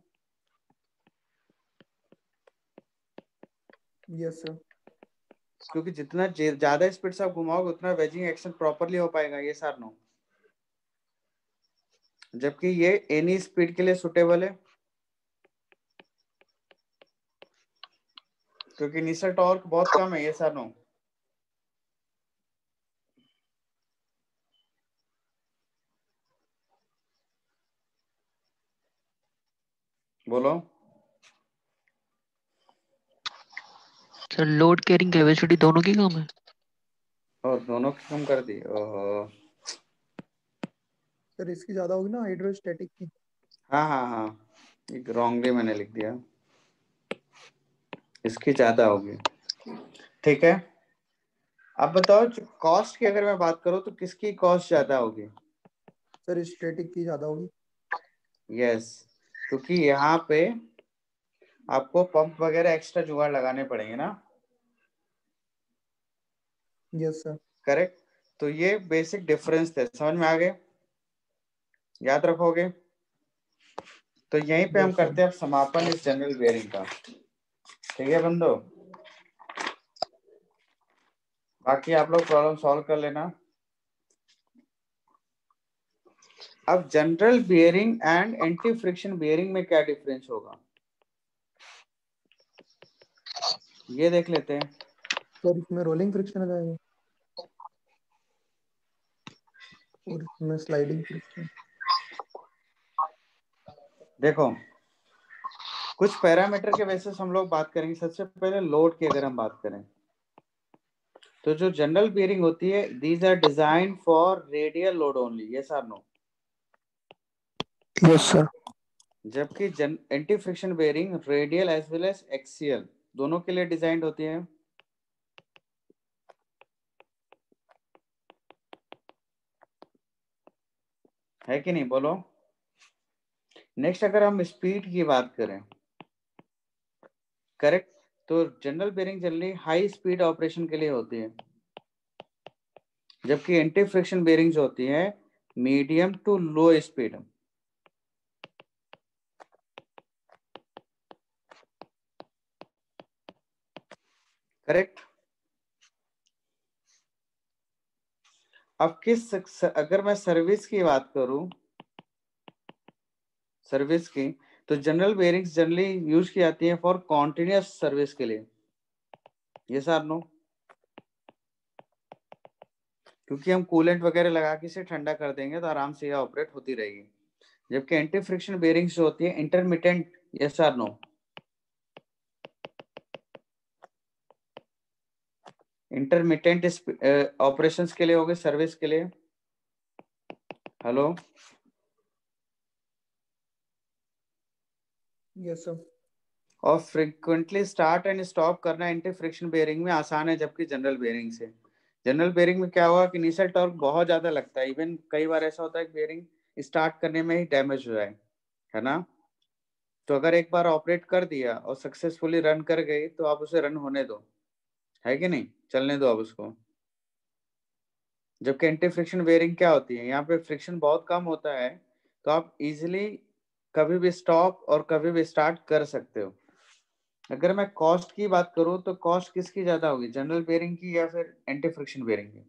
Speaker 3: Yes sir.
Speaker 2: क्योंकि जितना ज्यादा स्पीड से आप घुमाओगे उतना वेजिंग एक्शन प्रॉपरली हो पाएगा, ये सर नो। जबकि ये एनी स्पीड के लिए सुटेबल है, क्योंकि इनिशियल टॉर्क बहुत कम है, ये सर नो। बोलो।
Speaker 4: सर लोड कैरिंग कैपेसिटी दोनों की कम है।
Speaker 2: और दोनों की कम कर दी, ओहो।
Speaker 3: सर इसकी ज्यादा होगी ना हाइड्रोस्टेटिक की।
Speaker 2: हाँ हाँ हाँ, एक रॉन्गली मैंने लिख दिया, इसकी ज्यादा होगी। ठीक है, अब बताओ कॉस्ट की अगर मैं बात करूं तो किसकी कॉस्ट ज्यादा होगी?
Speaker 3: सर स्टेटिक की ज्यादा होगी।
Speaker 2: यस, क्योंकि यहाँ पे आपको पंप वगैरह एक्स्ट्रा जुगाड़ लगाने पड़ेंगे ना।
Speaker 3: Yes sir.
Speaker 2: करेक्ट, तो ये बेसिक डिफरेंस थे, समझ में आ गए? याद रखोगे? तो यहीं पे हम
Speaker 3: यस सर।
Speaker 2: करते हैं अब समापन इस जनरल बेयरिंग का। ठीक है बंदो, बाकी आप लोग प्रॉब्लम सॉल्व कर लेना। अब general bearing and anti friction bearing में क्या डिफरेंस होगा, ये देख लेते हैं।
Speaker 3: सर इसमें रोलिंग फ्रिक्शन आ जाएगा। और इसमें स्लाइडिंग फ्रिक्शन।
Speaker 2: देखो कुछ पैरामीटर के बेसिस हम लोग बात करेंगे। सबसे पहले लोड की अगर हम बात करें तो जो जनरल बेयरिंग होती है, these are design for radial load only, yes और नो।
Speaker 1: Yes sir.
Speaker 2: जबकि anti friction bearing radial as well as axial दोनों के लिए डिजाइन होती है। है कि नहीं, बोलो। नेक्स्ट अगर हम स्पीड की बात करें, करेक्ट, तो general bearing generally high speed operation के लिए होती है, जबकि एंटी फ्रिक्शन बेयरिंग जो होती है medium to low speed. Correct. अब अगर मैं सर्विस की बात करूं, सर्विस की, तो जनरल बेयरिंग्स जनरली यूज की जाती है फॉर कॉन्टिन्यूअस सर्विस के लिए, ये सर नो, क्योंकि हम कूलेंट वगैरह लगा के इसे ठंडा कर देंगे तो आराम से ये ऑपरेट होती रहेगी। जबकि एंटी फ्रिक्शन बेयरिंग्स जो होती है intermittent, yes or no, intermittent operations के लिए हो गए, सर्विस के लिए। हेलो।
Speaker 3: Yes sir.
Speaker 2: और फ्रीक्वेंटली स्टार्ट एंड स्टॉप करना एंटी फ्रिक्शन बेयरिंग में आसान है, जबकि जनरल बेयरिंग से। जनरल बेयरिंग में क्या हुआ कि इनिशियल टॉर्क बहुत ज्यादा लगता है, इवन कई बार ऐसा होता है कि बेयरिंग स्टार्ट करने में ही डैमेज हो जाए, है ना। तो अगर एक बार ऑपरेट कर दिया और सक्सेसफुली रन कर गई तो आप उसे रन होने दो, है कि नहीं, चलने दो आप उसको। जबकि एंटी फ्रिक्शन बेयरिंग क्या होती है, यहाँ पे फ्रिक्शन बहुत कम होता है, तो आप इजिली कभी भी स्टॉप और कभी भी स्टार्ट कर सकते हो। अगर मैं कॉस्ट की बात करूं तो कॉस्ट किसकी ज्यादा होगी, जनरल बेयरिंग की या फिर एंटी फ्रिक्शन बेयरिंग की?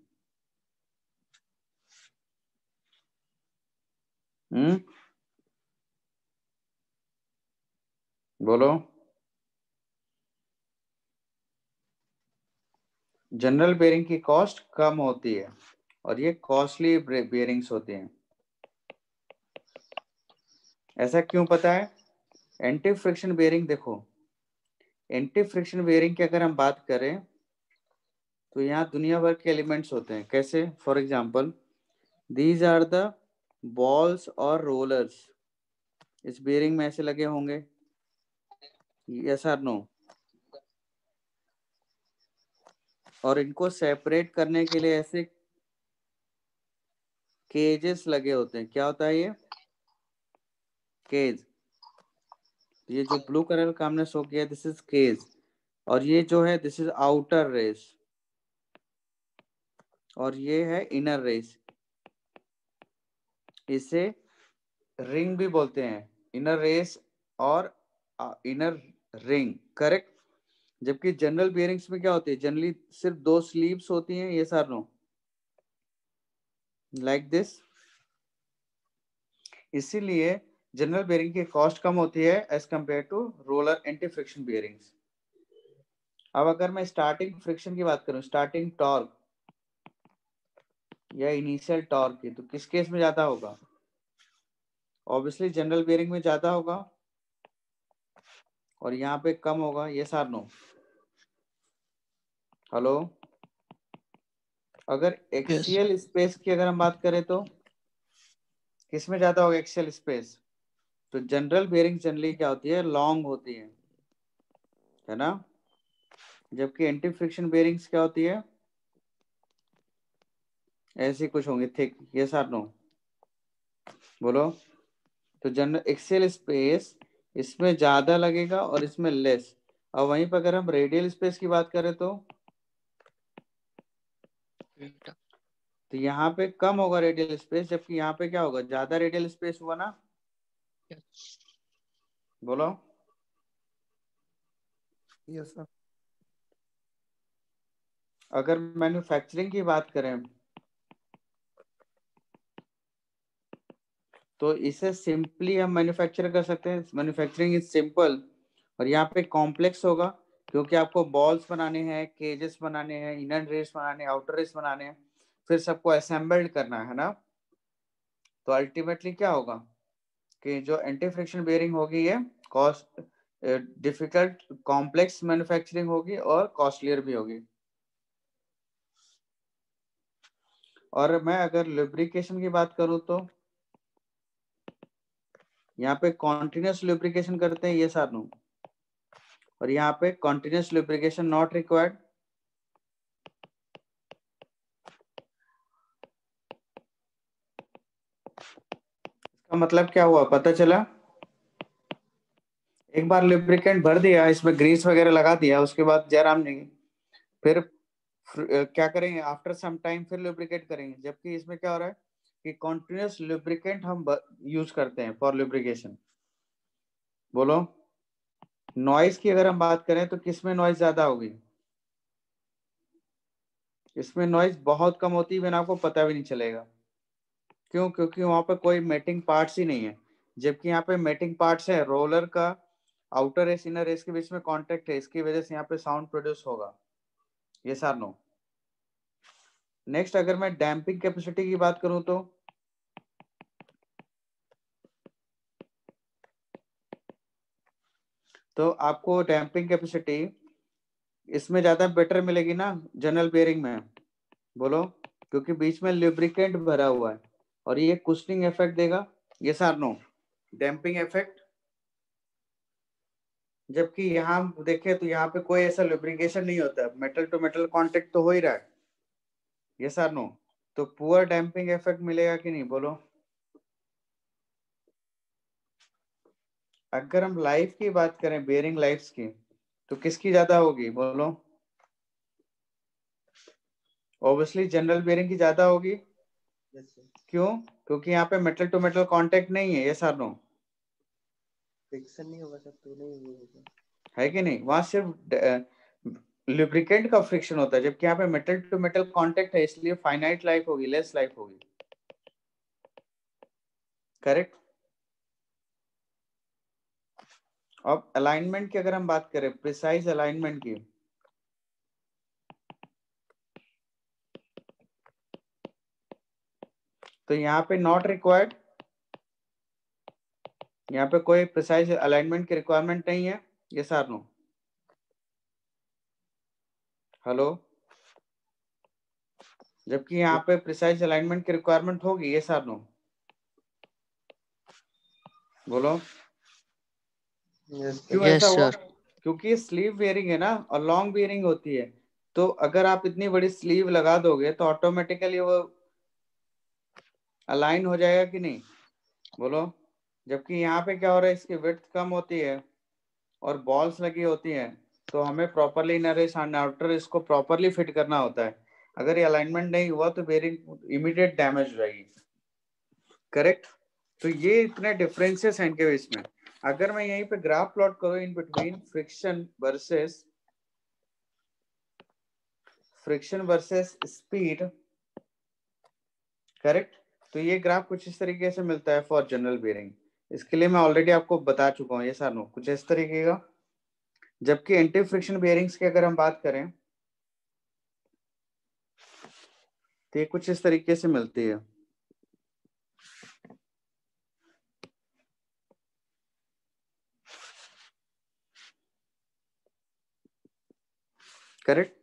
Speaker 2: बोलो। जनरल बेयरिंग की कॉस्ट कम होती है और ये कॉस्टली बेयरिंग्स होते हैं। ऐसा क्यों पता है? एंटी फ्रिक्शन बेयरिंग, देखो एंटी फ्रिक्शन बेयरिंग की अगर हम बात करें तो यहाँ दुनिया भर के एलिमेंट्स होते हैं। कैसे? For example, these are the balls और रोलर्स, इस बेयरिंग में ऐसे लगे होंगे, यस और नो। और इनको सेपरेट करने के लिए ऐसे केजेस लगे होते हैं। क्या होता है ये? केज। ये जो ब्लू कलर का हमने शो किया, दिस इज केज। और ये जो है दिस इज आउटर रेस, और ये है इनर रेस। इसे रिंग भी बोलते हैं, इनर रेस और इनर रिंग, करेक्ट। जबकि जनरल बेयरिंग्स में क्या होती है, जनरली सिर्फ दो स्लीव्स होती हैं, yes or no, like this. इसीलिए जनरल बेयरिंग की कॉस्ट कम होती है as compare to roller anti friction bearings. अब अगर मैं स्टार्टिंग फ्रिक्शन की बात करूं, स्टार्टिंग टॉर्क या इनिशियल टॉर्क की, तो किस केस में ज्यादा होगा? ऑब्वियसली जनरल बेयरिंग में ज्यादा होगा और यहाँ पे कम होगा, ये सर नो। हेलो। अगर एक्सियल स्पेस की अगर हम बात करें तो किस में ज्यादा होगा एक्सियल स्पेस? तो जनरल बेयरिंग जनरली क्या होती है, लॉन्ग होती है ना। जबकि एंटी फ्रिक्शन बेयरिंग्स क्या होती है, ऐसी कुछ होंगी, थिक, ये सर नो, बोलो। तो जनरल एक्सियल स्पेस इसमें ज्यादा लगेगा और इसमें लेस। और वहीं पर अगर हम रेडियल स्पेस की बात करें तो यहाँ पे कम होगा रेडियल स्पेस, जबकि यहाँ पे क्या होगा, ज्यादा रेडियल स्पेस हुआ ना। बोलो।
Speaker 3: Yes sir.
Speaker 2: अगर मैन्युफैक्चरिंग की बात करें तो इसे सिंपली हम मैन्युफैक्चर कर सकते हैं। मैन्युफैक्चरिंग इज सिंपल, और यहाँ पे कॉम्प्लेक्स होगा क्योंकि आपको बॉल्स बनाने हैं, केजेस बनाने हैं, इनर रेस बनाने हैं, आउटर रेस बनाने हैं, फिर सबको असेंबल्ड करना है ना। तो अल्टीमेटली क्या होगा कि जो एंटी फ्रिक्शन बेयरिंग होगी ये कॉस्ट डिफिकल्ट कॉम्प्लेक्स मैन्युफैक्चरिंग होगी और कॉस्टलियर भी होगी। और मैं अगर लुब्रिकेशन की बात करूं तो यहाँ पे कॉन्टिन्यूस लुब्रिकेशन करते हैं ये सारे, और यहाँ पे कॉन्टिन्यूस लुब्रिकेशन नॉट रिक्वायर्ड। इसका मतलब क्या हुआ पता चला, एक बार लुब्रिकेंट भर दिया, इसमें ग्रीस वगैरह लगा दिया, उसके बाद जयराम जी फिर क्या करेंगे, आफ्टर सम टाइम फिर लुब्रिकेट करेंगे। जबकि इसमें क्या हो रहा है कि कॉन्टिन्यूस लुब्रिकेंट हम यूज करते हैं फॉर लुब्रिकेशन। बोलो नॉइज की अगर हम बात करें तो किसमें नॉइज ज्यादा होगी? इसमें नॉइज बहुत कम होती है, मैंने आपको पता भी नहीं चलेगा। क्यों? क्योंकि वहां पर कोई मेटिंग पार्ट्स ही नहीं है। जबकि यहाँ पे मेटिंग पार्ट्स है, रोलर का आउटर रेस इनर रेस के बीच में कांटेक्ट है, इसकी वजह से यहाँ पे साउंड प्रोड्यूस होगा। ये सार नो। नेक्स्ट अगर मैं डैम्पिंग कैपेसिटी की बात करूं तो आपको डैम्पिंग कैपेसिटी इसमें ज्यादा बेटर मिलेगी ना जनरल बेयरिंग में। बोलो क्योंकि बीच में लुब्रिकेंट भरा हुआ है और ये कुशनिंग इफेक्ट देगा। ये सार नो डैम्पिंग इफेक्ट। जबकि यहाँ देखें तो यहाँ पे कोई ऐसा लुब्रिकेशन नहीं होता, मेटल टू मेटल कांटेक्ट तो हो ही रहा है। ये सार नो। तो पुअर डैम्पिंग इफेक्ट मिलेगा कि नहीं? बोलो अगर हम लाइफ की बात करें बेयरिंग लाइफ्स की तो किसकी ज्यादा होगी? बोलो ऑब्वियसली जनरल बेयरिंग की ज्यादा होगी। क्यों? क्योंकि यहाँ पे मेटल टू मेटल कांटेक्ट नहीं है। ये सार नो
Speaker 3: फ्रिक्शन नहीं होगा सर, तो नहीं होगा,
Speaker 2: है कि नहीं? वहां सिर्फ लुब्रिकेंट का फ्रिक्शन होता है, जबकि यहाँ पे मेटल टू मेटल कांटेक्ट है, इसलिए फाइनाइट लाइफ होगी, लेस लाइफ होगी। करेक्ट। अब अलाइनमेंट की अगर हम बात करें, प्रिसाइज अलाइनमेंट की, तो यहाँ पे नॉट रिक्वायर्ड, यहाँ पे कोई प्रिसाइज अलाइनमेंट की रिक्वायरमेंट नहीं है। ये सार नो। हेलो। जबकि यहाँ पे प्रिसाइज अलाइनमेंट की रिक्वायरमेंट होगी। ये सार नो। बोलो क्यों
Speaker 4: यस
Speaker 2: ऐसा हुआ?
Speaker 4: सर।
Speaker 2: क्योंकि स्लीव बेयरिंग है ना और लॉन्ग बेयरिंग होती है, तो अगर आप इतनी बड़ी स्लीव लगा दोगे तो ऑटोमेटिकली वो अलाइन हो जाएगा कि नहीं? बोलो। जबकि यहाँ पे क्या हो रहा है, इसकी विड्थ कम होती है और बॉल्स लगी होती हैं, तो हमें properly inner race and outer race को प्रॉपरली फिट करना होता है। अगर ये अलाइनमेंट नहीं हुआ तो बेयरिंग इमीडिएट डैमेज हो जाएगी। करेक्ट। तो ये इतने डिफरेंसेस हैं इनके बीच में। अगर मैं यहीं पे ग्राफ प्लॉट करूं in between friction versus speed, correct, तो ये ग्राफ कुछ इस तरीके से मिलता है फॉर जनरल बेयरिंग। इसके लिए मैं ऑलरेडी आपको बता चुका हूँ ये सारों कुछ इस तरीके का। जबकि एंटी फ्रिक्शन बेयरिंग्स की अगर हम बात करें तो ये कुछ इस तरीके से मिलती है। Correct.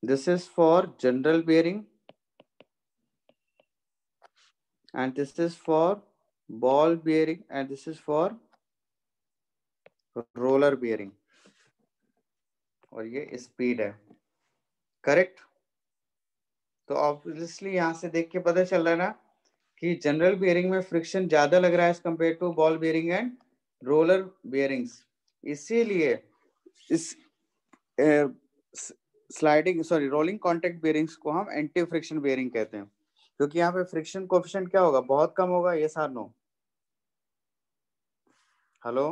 Speaker 2: This is for general bearing and this is for ball bearing and this is for roller bearing, और ये स्पीड है। करेक्ट। तो ऑब्वियसली यहां से देख के पता चल रहा है ना कि जनरल बेयरिंग में फ्रिक्शन ज्यादा लग रहा है as compare to ball bearing and roller bearings. इसीलिए इस sliding sorry rolling contact bearings को हम एंटी फ्रिक्शन बेयरिंग कहते हैं, क्योंकि यहाँ पे फ्रिक्शन कोएफिशिएंट क्या होगा, बहुत कम होगा। ये सार नो। हेलो।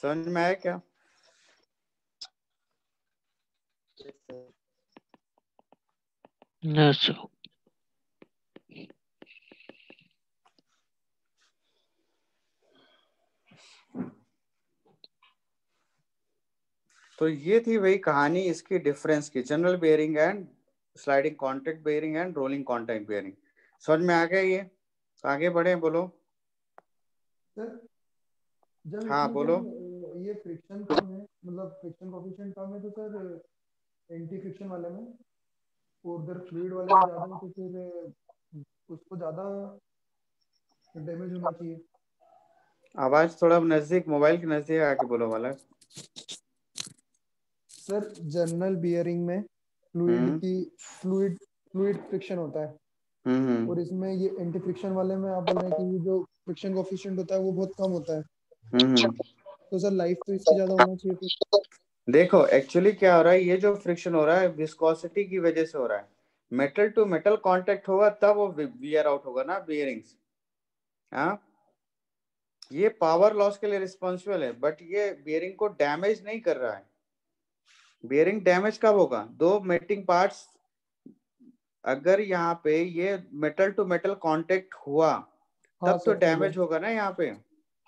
Speaker 2: समझ में आया क्या?
Speaker 4: Yes sir.
Speaker 2: तो ये थी वही कहानी इसकी डिफरेंस की, general bearing and sliding contact bearing and rolling contact bearing. समझ में आ गया ये? तो आगे बढ़े, बोलो।
Speaker 1: सर जब
Speaker 2: हाँ
Speaker 1: इसमें
Speaker 2: बोलो।
Speaker 1: सर ये फ्रिक्शन कम है, मतलब फ्रिक्शन कोफिशिएंट कम है, तो सर एंटी फ्रिक्शन वाले में और उधर फ्लूइड वाले में ज्यादा है, तो फिर उसको ज्यादा डैमेज होना चाहिए।
Speaker 2: आवाज थोड़ा नजदीक, मोबाइल के नजदीक आके बोलो वाला।
Speaker 1: सर जनरल बियरिंग में
Speaker 2: हम्म
Speaker 1: फ्लूइड फ्लूइड फ्रिक्शन होता है,
Speaker 2: हम्म
Speaker 1: और इसमें ये एंटी फ्रिक्शन वाले में आप बोल रहे हैं कि ये जो फ्रिक्शन कोफिशिएंट होता है वो बहुत कम होता है,
Speaker 2: हम्म।
Speaker 1: तो सर लाइफ तो इसकी ज्यादा होना चाहिए फिर।
Speaker 2: देखो एक्चुअली क्या हो रहा है, ये जो फ्रिक्शन हो रहा है विस्कोसिटी की वजह से हो रहा है। मेटल टू मेटल कांटेक्ट होगा तब वो वियर आउट होगा ना बियरिंग्स। हाँ, ये पावर लॉस के लिए रिस्पॉन्सिबल है, बट ये बियरिंग को डैमेज नहीं कर रहा है। बियरिंग डैमेज कब होगा? दो मेटिंग पार्ट्स, अगर यहाँ पे ये मेटल टू मेटल कांटेक्ट हुआ
Speaker 1: हाँ
Speaker 2: तब तो
Speaker 1: सर हो गया।
Speaker 2: डैमेज होगा ना यहाँ पे।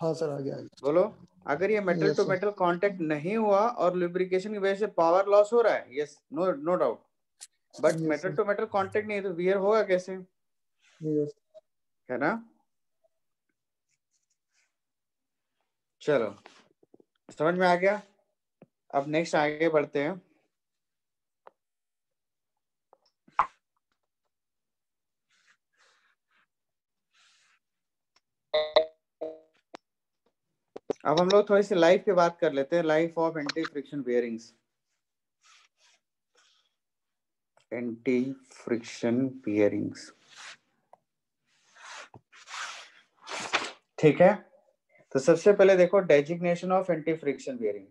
Speaker 1: हाँ सर आ गया आ गया।
Speaker 2: बोलो। अगर ये metal
Speaker 1: yes
Speaker 2: to
Speaker 1: sir.
Speaker 2: Metal contact नहीं हुआ और लुब्रिकेशन की वजह से पावर लॉस हो रहा है, yes, no no doubt, but
Speaker 1: yes
Speaker 2: metal
Speaker 1: sir.
Speaker 2: To metal contact नहीं है तो वियर होगा कैसे?
Speaker 1: यस।
Speaker 2: है ना? चलो, समझ में आ गया। अब नेक्स्ट आगे बढ़ते हैं। अब हम लोग थोड़ी सी लाइफ की बात कर लेते हैं, life of anti friction bearings. Anti friction bearings, ठीक है। तो सबसे पहले देखो designation of anti friction bearing.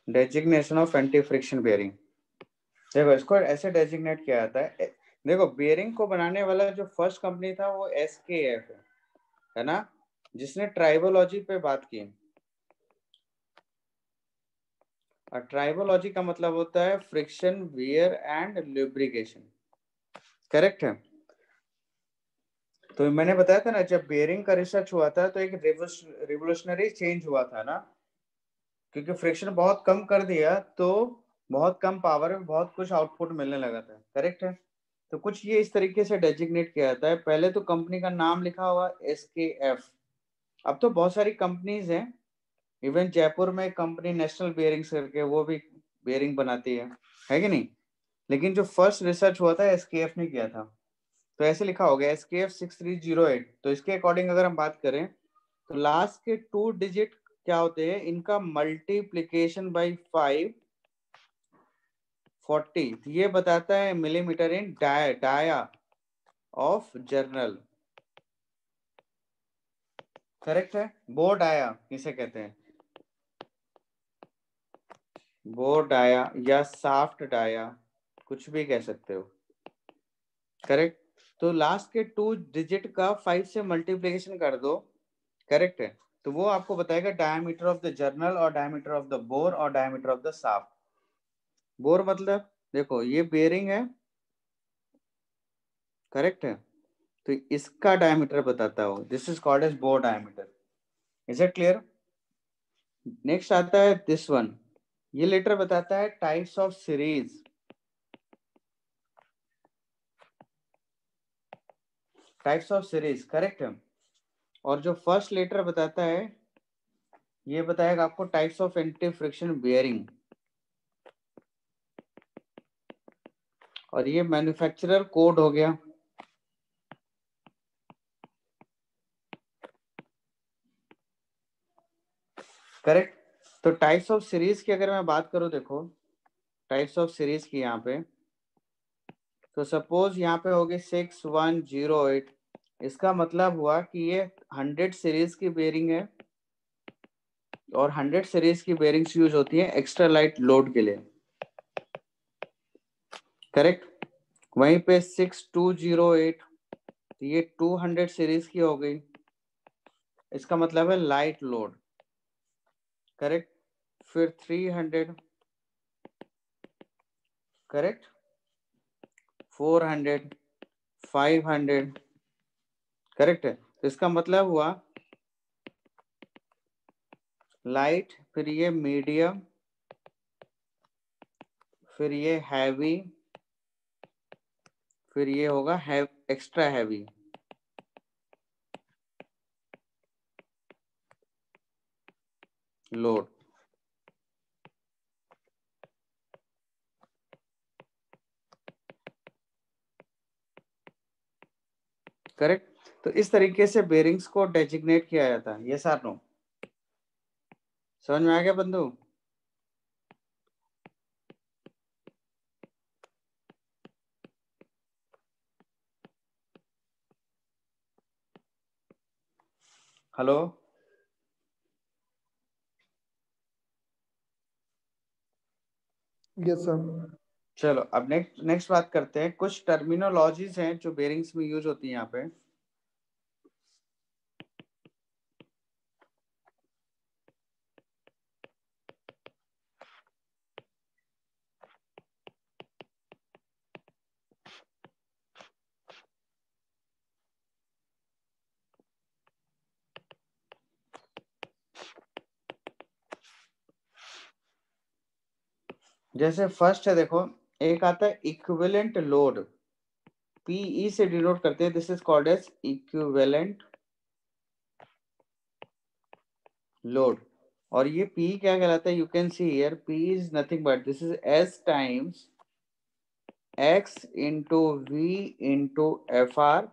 Speaker 2: Designation of anti friction bearing, देखो इसको ऐसे डेजिग्नेट किया जाता है। देखो बियरिंग को बनाने वाला जो फर्स्ट कंपनी था वो एसकेएफ है ना, जिसने ट्राइबोलॉजी पे बात की। और ट्राइबोलॉजी का मतलब होता है friction, wear and lubrication, correct है। तो मैंने बताया था ना, जब बियरिंग का रिसर्च हुआ था तो एक रिवोल्यूशनरी चेंज हुआ था ना, क्योंकि फ्रिक्शन बहुत कम कर दिया तो बहुत कम पावर में बहुत कुछ आउटपुट मिलने लगा था, करेक्ट है। तो कुछ ये इस तरीके से डेजिग्नेट किया जाता है। पहले तो कंपनी का नाम लिखा हुआ एसकेएफ। अब तो बहुत सारी कंपनीज हैं, इवन जयपुर में कंपनी नेशनल बियरिंग्स करके वो भी बियरिंग बनाती है कि नहीं? लेकिन जो फर्स्ट रिसर्च हुआ था एसकेएफ ने किया था, तो ऐसे लिखा होगा एसकेएफ 6308। तो इसके अकॉर्डिंग अगर हम बात करें तो लास्ट के 2 डिजिट क्या होते हैं, इनका मल्टीप्लीकेशन बाई 540, ये बताता है millimetre in dia of journal, correct है। बो डाया किसे कहते हैं? बो डाया या साफ्ट डाया, कुछ भी कह सकते हो, करेक्ट। तो लास्ट के 2 डिजिट का 5 से मल्टीप्लीकेशन कर दो, करेक्ट है। तो वो आपको बताएगा डायमीटर ऑफ द जर्नल और डायमीटर ऑफ द बोर और diameter of the soft. Bore मतलब देखो ये बेरिंग है, करेक्ट है, तो इसका डायमीटर बताता हो, this is called as bore diameter. Is it clear? Next आता है दिस वन, ये लेटर बताता है types of series, types of series, correct है। और जो फर्स्ट लेटर बताता है ये बताएगा आपको types of anti friction bearing. और ये मैन्युफैक्चरर कोड हो गया, करेक्ट। तो टाइप्स ऑफ सीरीज की अगर मैं बात करूं, देखो टाइप्स ऑफ सीरीज की यहाँ पे, तो सपोज यहाँ पे होगी 6108, इसका मतलब हुआ कि ये 100 सीरीज की बेरिंग है, और 100 सीरीज की बेरिंग्स यूज होती है एक्स्ट्रा लाइट लोड के लिए, करेक्ट। वहीं पे 6208, ये 200 सीरीज की हो गई, इसका मतलब है लाइट लोड, करेक्ट। फिर 300, करेक्ट। 400, 500, करेक्ट है। तो इसका मतलब हुआ लाइट, फिर ये मीडियम, फिर ये हैवी, फिर ये होगा एक्स्ट्रा हैवी। Load, correct. तो इस तरीके से बेरिंग्स को डेजिग्नेट किया जाता है। Yes or no? समझ में आ गया बंधु? Hello,
Speaker 1: yes sir.
Speaker 2: चलो अब नेक्स्ट बात करते हैं। कुछ टर्मिनोलॉजीज हैं जो बेरिंग्स में यूज होती हैं यहाँ पे। जैसे फर्स्ट है, देखो, एक आता है इक्विवेलेंट लोड, पीई से डिनोट करते हैं। This is called as equivalent load. और ये पी क्या कहलाता है? You can see here, P is nothing but this is S times X into V into F R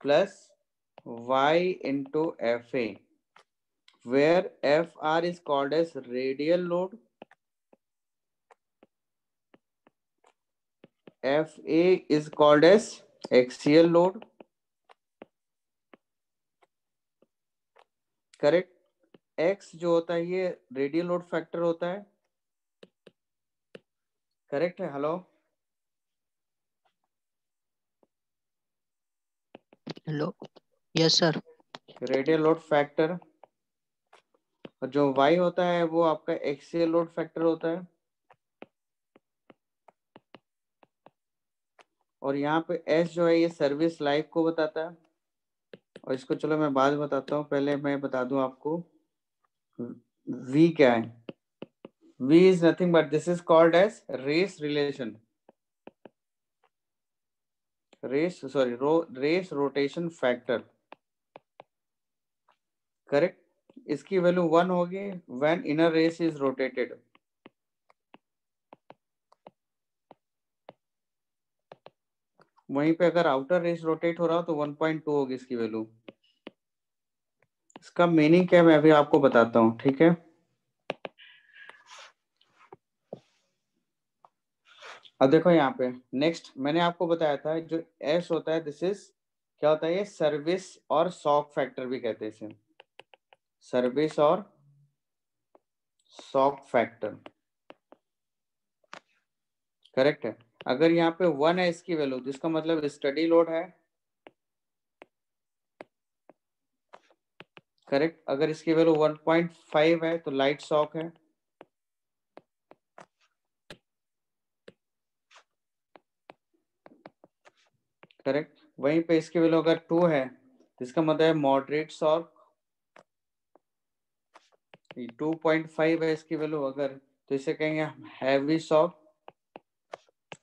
Speaker 2: plus Y into F A, where F R is called as radial load, F A is called as axial load, correct. X जो होता है ये radial load factor होता है, correct है? Hello,
Speaker 4: hello, yes sir.
Speaker 2: Radial load factor. और जो Y होता है वो आपका एक्सियल लोड फैक्टर होता है। और यहाँ पे एस जो है ये सर्विस लाइफ को बताता है। और इसको चलो मैं बाद में बताता हूँ, पहले मैं बता दूं आपको वी क्या है। V is nothing but this is called as race relation, race rotation factor, correct. इसकी वैल्यू 1 होगी when inner race is rotated। वहीं पे अगर आउटर रेस रोटेट हो रहा हो तो 1.2 होगी इसकी वैल्यू। इसका मीनिंग क्या है मैं अभी आपको बताता हूँ, ठीक है? अब देखो यहाँ पे नेक्स्ट मैंने आपको बताया था जो एस होता है, दिस इज क्या होता है? ये सर्विस और शॉक फैक्टर भी कहते हैं इसे, सर्विस और शॉक फैक्टर, करेक्ट है। अगर यहाँ पे 1 है इसकी वैल्यू, जिसका मतलब स्टडी लोड है, करेक्ट। अगर इसकी वैल्यू 1.5 है तो लाइट शॉक है, करेक्ट। वहीं पे इसकी वैल्यू अगर 2 है तो इसका मतलब है मॉडरेट शॉक। 2.5 है इसकी वैल्यू अगर, तो इसे कहेंगे हैवी शॉक।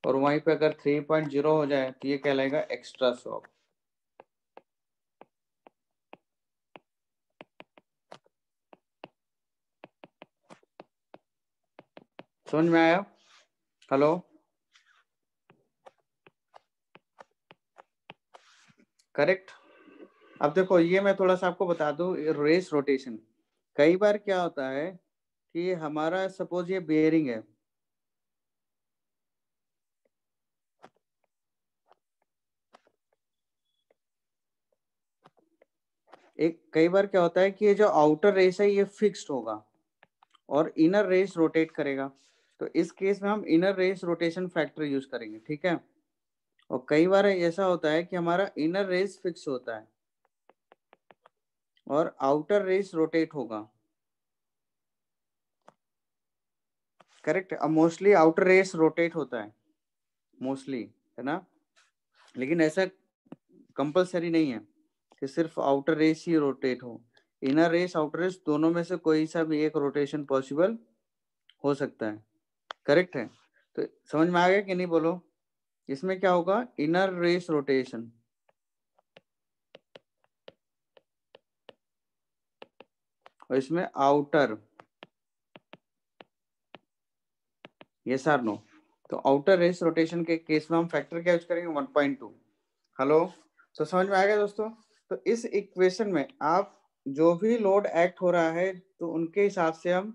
Speaker 2: और वहीं पे अगर 3.0 हो जाए तो ये कहलाएगा एक्स्ट्रा शॉक। समझ में आया? Hello, correct. अब देखो ये मैं थोड़ा सा आपको बता दूं, रेस रोटेशन कई बार क्या होता है कि हमारा सपोज ये बेयरिंग है, एक कई बार क्या होता है कि ये जो आउटर रेस है ये फिक्स्ड होगा और इनर रेस रोटेट करेगा। तो इस केस में हम inner race rotation factor use करेंगे, ठीक है? और कई बार ऐसा होता है कि हमारा इनर रेस फिक्स होता है और आउटर रेस रोटेट होगा, करेक्ट। अब मोस्टली आउटर रेस रोटेट होता है, मोस्टली, है ना? लेकिन ऐसा कंपलसरी नहीं है कि सिर्फ आउटर रेस ही रोटेट हो, इनर रेस आउटर रेस दोनों में से कोई सा भी एक रोटेशन पॉसिबल हो सकता है। करेक्ट है? तो समझ में आ गया कि नहीं बोलो? इसमें क्या होगा, इनर रेस रोटेशन, और इसमें आउटर, यस और नो? तो आउटर रेस रोटेशन के केस में हम फैक्टर क्या यूज करेंगे, 1.2। हेलो, तो समझ में आ गया दोस्तों? तो इस इक्वेशन में आप जो भी लोड एक्ट हो रहा है तो उनके हिसाब से हम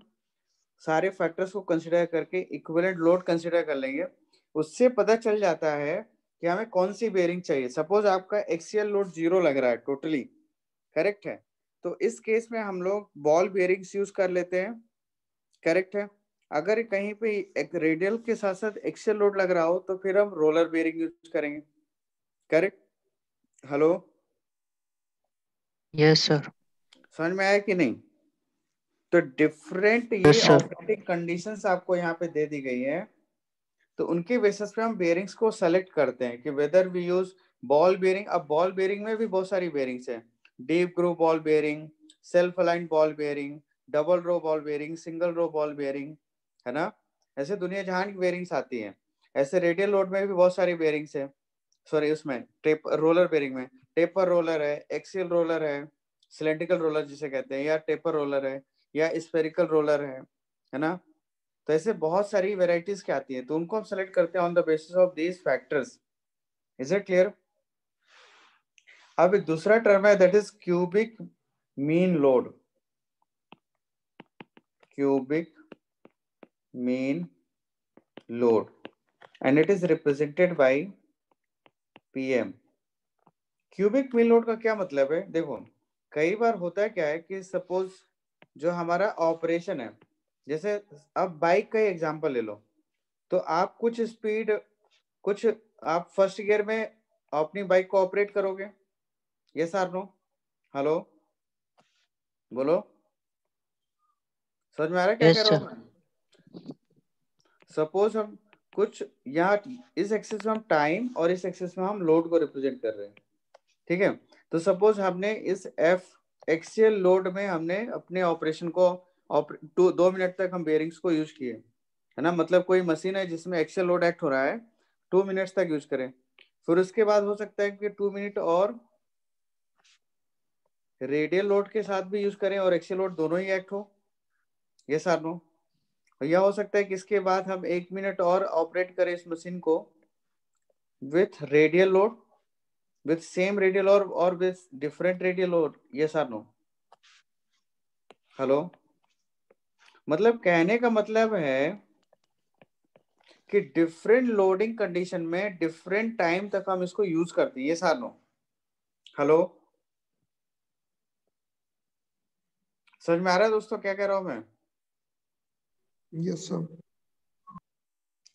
Speaker 2: सारे फैक्टर्स को कंसिडर करके इक्विवेलेंट लोड कंसिडर कर लेंगे। उससे पता चल जाता है कि हमें कौन सी बेरिंग चाहिए। सपोज आपका एक्सियल लोड 0 लग रहा है टोटली, करेक्ट है? तो इस केस में हम लोग बॉल बेरिंग्स यूज कर लेते हैं, करेक्ट है? अगर कहीं पे एक रेडियल के साथ साथ एक्सियल लोड लग रहा हो तो फिर हम रोलर बेरिंग यूज करेंगे, करेक्ट? Hello,
Speaker 4: yes sir.
Speaker 2: समझ में आया कि नहीं? तो डिफरेंट
Speaker 4: यस
Speaker 2: ये
Speaker 4: सर।
Speaker 2: ऑपरेटिंग कंडीशंस आपको यहाँ पे दे दी गई है, तो उनके बेसिस पे हम बेरिंग्स को सेलेक्ट करते हैं कि whether we use ball bearing. अब बॉल बेरिंग में भी बहुत सारी बेरिंग्स हैं, deep groove ball bearing, self align ball bearing, double row ball bearing, single row ball bearing, है ना? ऐसे दुनिया जहान की बेरिंग्स आती हैं। ऐसे रेडियल लोड में भी बहुत सारी बेरिंग्स है, सॉरी उसमें टेप रोलर बेरिंग में टेपर रोलर है, एक्सियल रोलर है, सिलेंड्रिकल रोलर जिसे कहते हैं, या टेपर रोलर है, या स्फेरिकल रोलर है ना? तो ऐसे बहुत सारी वेराइटीज की आती है, तो उनको हम सेलेक्ट करते हैं on the basis of these factors. Is it clear? अब एक दूसरा टर्म है that is cubic mean load, cubic mean load, and it is represented by PM. Cubic mean load का क्या मतलब है? देखो, कई बार होता है क्या है कि सपोज जो हमारा ऑपरेशन है, जैसे अब बाइक का ही एग्जांपल ले लो, तो आप कुछ स्पीड, कुछ आप फर्स्ट गियर में अपनी बाइक को ऑपरेट करोगे, यस और नो? हेलो, बोलो, समझ में आ रहा है क्या कह
Speaker 4: यस
Speaker 2: रहा हूँ
Speaker 4: सर।
Speaker 2: मैं? सपोज हम कुछ यहाँ इस एक्सिस में हम टाइम और इस एक्सिस में हम लोड को रिप्रेजेंट कर रहे हैं, ठीक है? तो सपोज हमने इस एफ एक्सियल लोड में हमने अपने ऑपरेशन को 2 मिनट तक हम बेरिंग्स को यूज किए, है ना? मतलब कोई मशीन है जिसमें एक्सियल लोड एक्ट हो रहा है, 2 मिनट्स तक यूज करें, फिर उसके बाद हो सकता है कि 2 मिनट और रेडियल लोड के साथ भी यूज करें और एक्सियल लोड दोनों ही एक्ट हो, यस और नो? यह हो सकता है कि इसके बाद हम 1 मिनट और ऑपरेट करें इस मशीन को with radial load, with same radial और with different radial load, yes और नो? हेलो, मतलब कहने का मतलब है कि डिफरेंट लोडिंग कंडीशन में डिफरेंट टाइम तक हम इसको यूज करते हैं, यस और नो? हेलो, समझ में आ रहा है दोस्तों क्या कह रहा हूं मैं?
Speaker 1: Yes sir.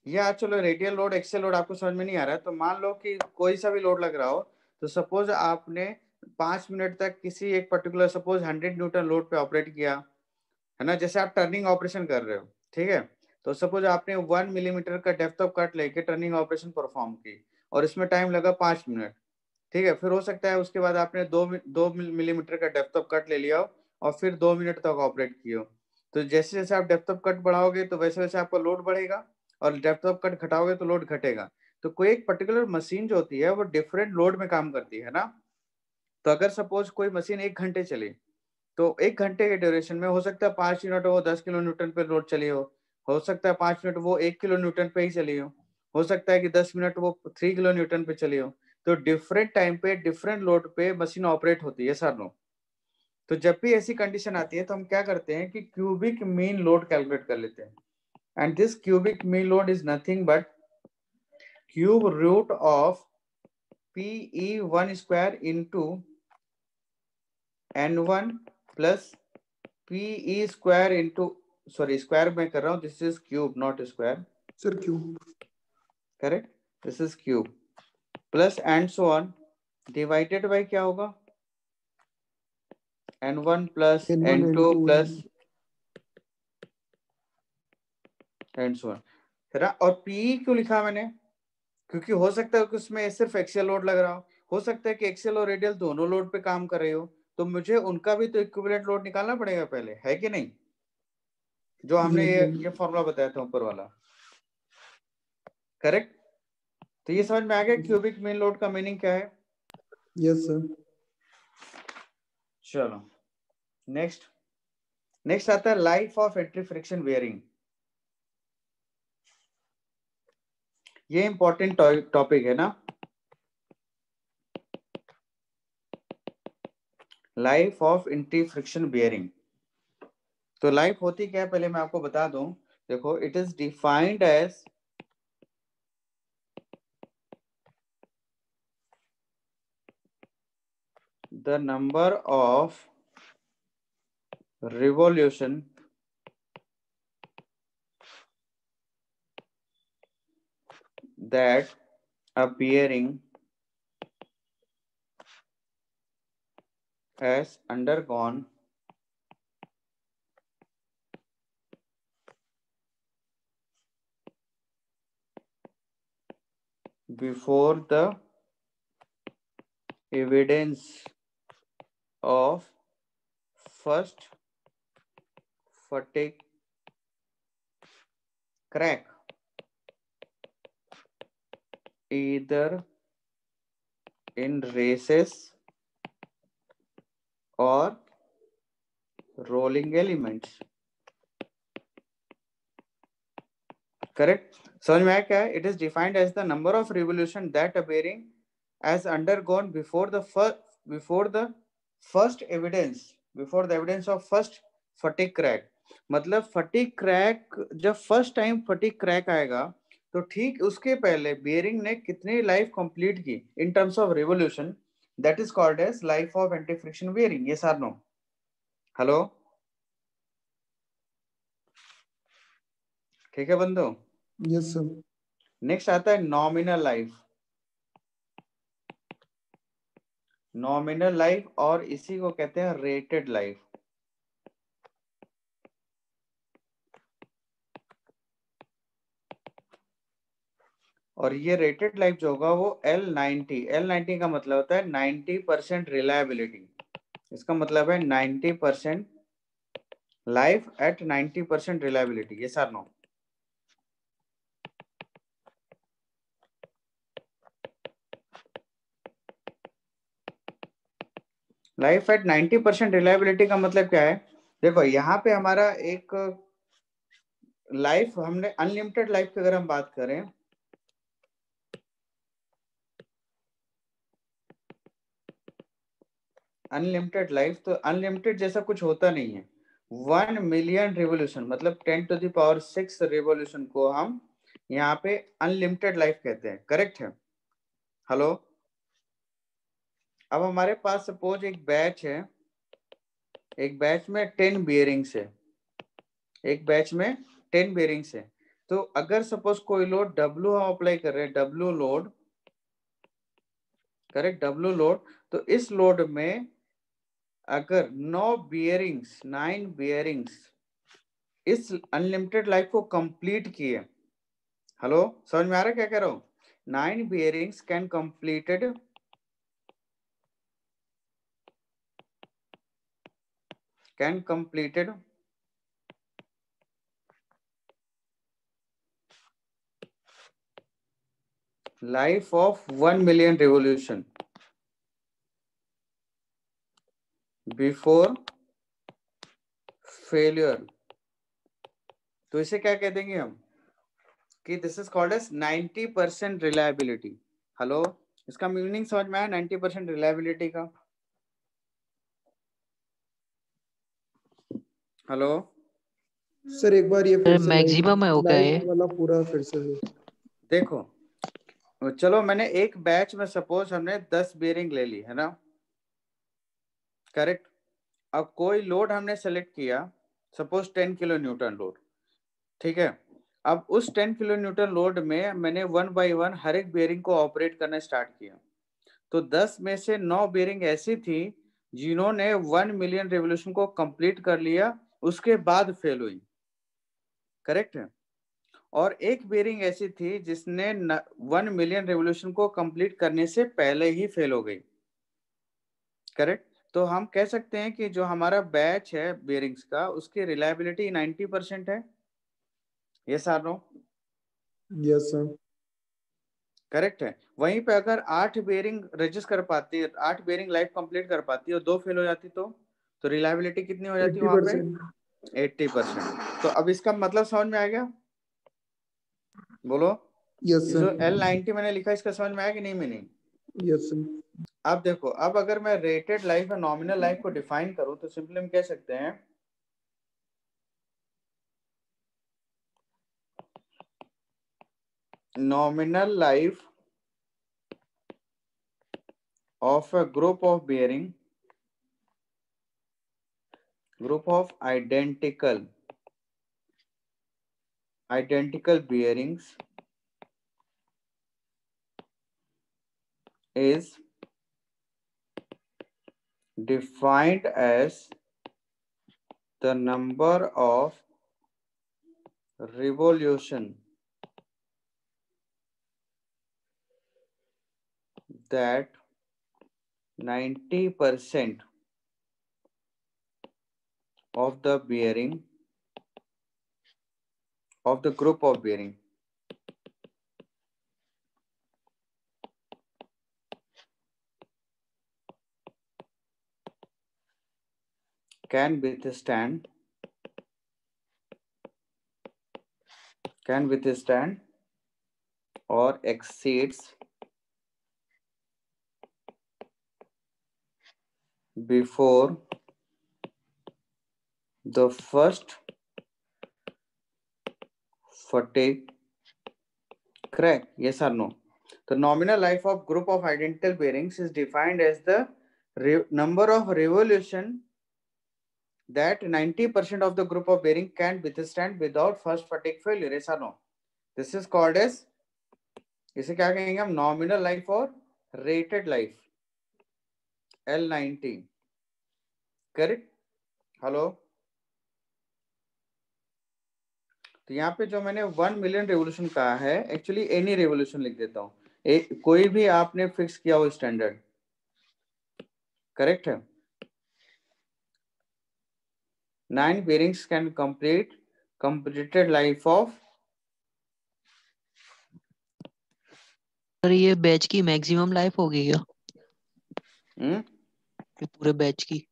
Speaker 2: या चलो रेडियल लोड एक्सियल लोड आपको समझ में नहीं आ रहा है, तो मान लो कि कोई सा भी लोड लग रहा हो, तो सपोज आपने 5 मिनट तक किसी एक पर्टिकुलर सपोज 100 न्यूटन लोड पे ऑपरेट किया, है ना? जैसे आप टर्निंग ऑपरेशन कर रहे हो, ठीक है? तो सपोज आपने 1 मिलीमीटर का डेप्थ ऑफ कट लेके टर्निंग ऑपरेशन परफॉर्म की और इसमें टाइम लगा 5 मिनट, ठीक है? फिर हो सकता है उसके बाद आपने 2 मिलीमीटर का डेप्थ ऑफ कट ले लिया हो और फिर 2 मिनट तक ऑपरेट किए हो। तो जैसे जैसे आप डेप्थ ऑफ कट बढ़ाओगे तो वैसे वैसे आपका लोड बढ़ेगा, और डेप्थ ऑफ कट घटाओगे तो लोड घटेगा। तो कोई एक पर्टिकुलर मशीन जो होती है वो डिफरेंट लोड में काम करती है ना? तो अगर सपोज कोई मशीन 1 घंटे चली, तो 1 घंटे के ड्यूरेशन में हो सकता है 5 मिनट वो 10 किलो न्यूटन पे लोड चली हो सकता है 5 मिनट वो 1 किलो न्यूटन पे ही चली हो सकता है कि 10 मिनट वो 3 किलो न्यूटन पे चली हो। तो डिफरेंट टाइम पे डिफरेंट लोड पे मशीन ऑपरेट होती है, सर नो? तो जब भी ऐसी कंडीशन आती है तो हम क्या करते हैं कि क्यूबिक मीन लोड कैलकुलेट कर लेते हैं, and this cubic mean load is nothing but cube root of PE1 square into N1 plus PE square into, sorry square मैं कर रहा हूँ, this is cube not square,
Speaker 1: sir cube.
Speaker 2: Correct? This is cube plus and so on divided by क्या होगा, N1 plus
Speaker 1: N1
Speaker 2: N2
Speaker 1: N2
Speaker 2: plus and so on, है ना? और PE क्यों लिखा मैंने? क्योंकि हो सकता है कि उसमें सिर्फ एक्सियल लोड लग रहा हो सकता है कि एक्सियल और रेडियल दोनों लोड पे काम कर रहे हो, तो मुझे उनका भी तो इक्विवेलेंट लोड निकालना पड़ेगा पहले, है कि नहीं? जो हमने ये फॉर्मूला बताया था ऊपर वाला, करेक्ट? तो ये समझ में आ गया क्यूबिक मीन लोड का मीनिंग क्या है?
Speaker 1: Yes sir.
Speaker 2: चलो नेक्स्ट आता है life of anti friction bearing. ये इंपॉर्टेंट टॉपिक है ना, life of anti friction bearing. तो लाइफ होती क्या है पहले मैं आपको बता दूं। देखो, it is defined as the number of revolution that a bearing has undergone before the evidence of first fatigue crack, either in races or rolling elements। करेक्ट? समझ में आया क्या है? It is defined as the number of revolution that a bearing has undergone before the first evidence of first fatigue crack। मतलब fatigue crack, जब first time fatigue crack आएगा तो ठीक उसके पहले बेयरिंग ने कितनी लाइफ कंप्लीट की in terms of revolution, that is called as life of anti friction bearing. Yes और नो? हेलो, ठीक है बंदो?
Speaker 1: Yes sir.
Speaker 2: नेक्स्ट आता है नॉमिनल लाइफ। नॉमिनल लाइफ और इसी को कहते हैं रेटेड लाइफ। और ये रेटेड लाइफ जो होगा वो L90 का मतलब होता है 90% रिलायबिलिटी। इसका मतलब है 90% life at 90% reliability. Yes or no? Life at 90% reliability का मतलब क्या है? देखो यहाँ पे हमारा एक लाइफ, हमने अनलिमिटेड लाइफ की अगर हम बात करें, अनलिमिटेड लाइफ, तो अनलिमिटेड जैसा कुछ होता नहीं है। 1 मिलियन रिवोल्यूशन मतलब 10⁶ रिवोल्यूशन को हम यहाँ पे अनलिमिटेड लाइफ कहते हैं। करेक्ट है? हेलो, अब हमारे पास सपोज एक बैच है, एक बैच में 10 बियरिंग्स है, एक बैच में 10 बियरिंग्स है। तो अगर सपोज कोई लोड W हम अप्लाई कर रहे हैं, W load, correct, W load, तो इस लोड में अगर 9 बियरिंग्स इस अनलिमिटेड लाइफ को कंप्लीट किए। हेलो, समझ में आ रहा है क्या कह रहा हूं? 9 bearings can completed life of 1 million revolution before failure। तो इसे क्या कह देंगे हम कि this is called as 90% reliability. Hello, इसका मीनिंग समझ में आया 90% रिलायबिलिटी का? हेलो
Speaker 1: सर एक बार ये फिर से
Speaker 4: मैक्सिमम है वो क्या है?
Speaker 1: लाइफ वाला पूरा फिर से
Speaker 2: देखो, चलो मैंने एक बैच में सपोज हमने 10 बेयरिंग ले ली है ना, करेक्ट? अब कोई लोड हमने सेलेक्ट किया, सपोज 10 किलो न्यूटन लोड, ठीक है? अब उस 10 किलो न्यूटन लोड में मैंने 1 बाय 1 हर एक बेयरिंग को ऑपरेट करना स्टार्ट किया। तो 10 में से 9 बेयरिंग ऐसी थी जिन्होंने 1 मिलियन रेवोल्यूशन को कंप्लीट कर लिया, उसके बाद फेल हुई। करेक्ट है? और एक बेरिंग ऐसी थी जिसने 1 मिलियन रेवोल्यूशन को कंप्लीट करने से पहले ही फेल हो गई। करेक्ट। तो हम कह सकते हैं कि जो हमारा बैच है बेरिंग्स का, उसकी रिलायबिलिटी 90% है। यस और नो?
Speaker 1: Yes sir.
Speaker 2: करेक्ट है। वहीं पे अगर 8 बेरिंग रजिस्ट कर पाती है, 8 बेरिंग लाइफ कंप्लीट कर पाती है और 2 फेल हो जाती तो रिलायबिलिटी कितनी हो जाती है वहां पे?
Speaker 1: 80%।
Speaker 2: 80%। तो अब इसका मतलब समझ में आ गया? बोलो।
Speaker 1: यस
Speaker 2: जो
Speaker 1: सर।
Speaker 2: L90 मैंने लिखा, इसका समझ में आया कि नहीं? मीनिंग?
Speaker 1: Yes sir.
Speaker 2: अब देखो, अब अगर मैं रेटेड लाइफ और नॉमिनल लाइफ को डिफाइन करूं तो सिंपली हम कह सकते हैं nominal life of a group of identical bearings is defined as the number of revolution that 90% of the bearing of the group of bearing can withstand or exceeds before the first fatigue crack. Yes or no? The nominal life of group of identical bearings is defined as the number of revolution that 90% of the group of bearing can withstand without first fatigue failure. Yes or no? This is called as, इसे क्या कहेंगे हम? Nominal life और rated life, L90। Correct. Hello. तो यहाँ पे जो मैंने 1 मिलियन रेवोल्यूशन कहा है, एक्चुअली एनी रेवोल्यूशन लिख देता हूँ, कोई भी आपने फिक्स किया हो स्टैंडर्ड। करेक्ट है। 9 bearings can completed life of।
Speaker 4: Sir ये बैच की मैक्सिमम लाइफ होगी क्या? ये पूरे बैच की?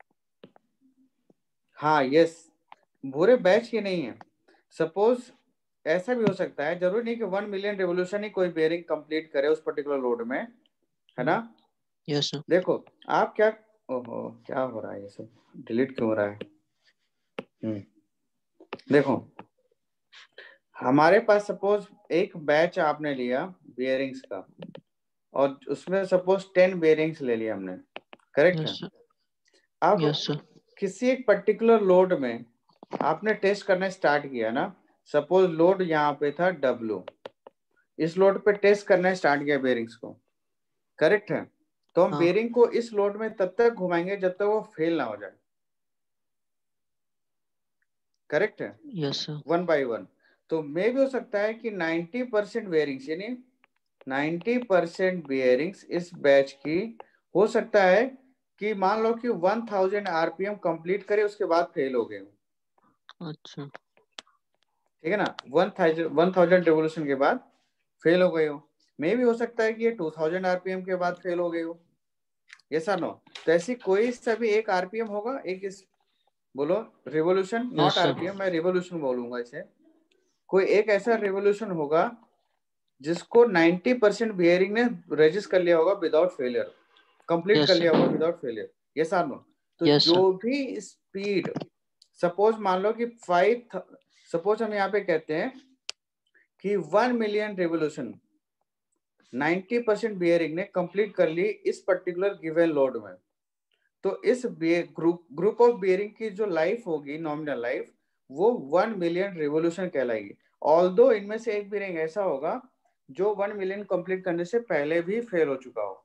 Speaker 2: हाँ यस, पूरे बैच की नहीं है। सपोज ऐसा भी हो सकता है, जरूरी नहीं कि 1 मिलियन रेवोल्यूशन ही कोई बेयरिंग कंप्लीट करे उस पर्टिकुलर लोड में, है ना?
Speaker 4: Yes sir.
Speaker 2: देखो आप क्या, ओहो क्या हो रहा है, ये सब डिलीट क्यों हो रहा है? देखो हमारे पास सपोज एक बैच आपने लिया बेयरिंग्स का, और उसमें सपोज 10 बेयरिंग्स ले लिया हमने। करेक्ट है। अब
Speaker 4: यस सर।
Speaker 2: किसी एक पर्टिकुलर लोड में आपने टेस्ट करना स्टार्ट किया ना, सपोज लोड यहाँ पे था W, इस लोड पे टेस्ट करना स्टार्ट किया बेयरिंग्स को। करेक्ट है। तो हम बेयरिंग को इस लोड में तब तक घुमाएंगे जब तक वो फेल ना हो जाए। करेक्ट है।
Speaker 4: Yes sir.
Speaker 2: 1 by 1। तो मे भी हो सकता है कि 90% बेयरिंग्स, यानी 90% बेयरिंग्स इस बैच की हो सकता है कि मान लो कि 1000 RPM कंप्लीट करे उसके बाद फेल हो गए।
Speaker 4: अच्छा
Speaker 2: ठीक है ना? 1000 रेवोल्यूशन के बाद फेल हो गए हो। मे भी हो सकता है कि ये 2000 RPM के बाद फेल हो गए हो। यस और नो? तो ऐसी कोई सा भी एक RPM होगा, एक इस बोलो रेवोल्यूशन, नॉट RPM, मैं रेवोल्यूशन बोलूंगा इसे। कोई एक ऐसा रेवोल्यूशन होगा जिसको 90% बियरिंग ने रजिस्ट कर लिया होगा विदाउट फेलियर, कंप्लीट कर लिया होगा विदाउट फेलियर। यस और नो? तो जो भी स्पीड, सपोज मान लो कि 5, सपोज हम यहाँ पे कहते हैं कि 1 मिलियन रेवोल्यूशन 90% बियरिंग ने कंप्लीट कर ली इस पर्टिकुलर गिवन लोड में, तो इस ग्रुप ऑफ बियरिंग की जो लाइफ होगी, नॉमिनल लाइफ, वो 1 मिलियन रेवोल्यूशन कहलाएगी। ऑल्दो इनमें से एक बियरिंग ऐसा होगा जो 1 मिलियन कंप्लीट करने से पहले भी फेल हो चुका हो।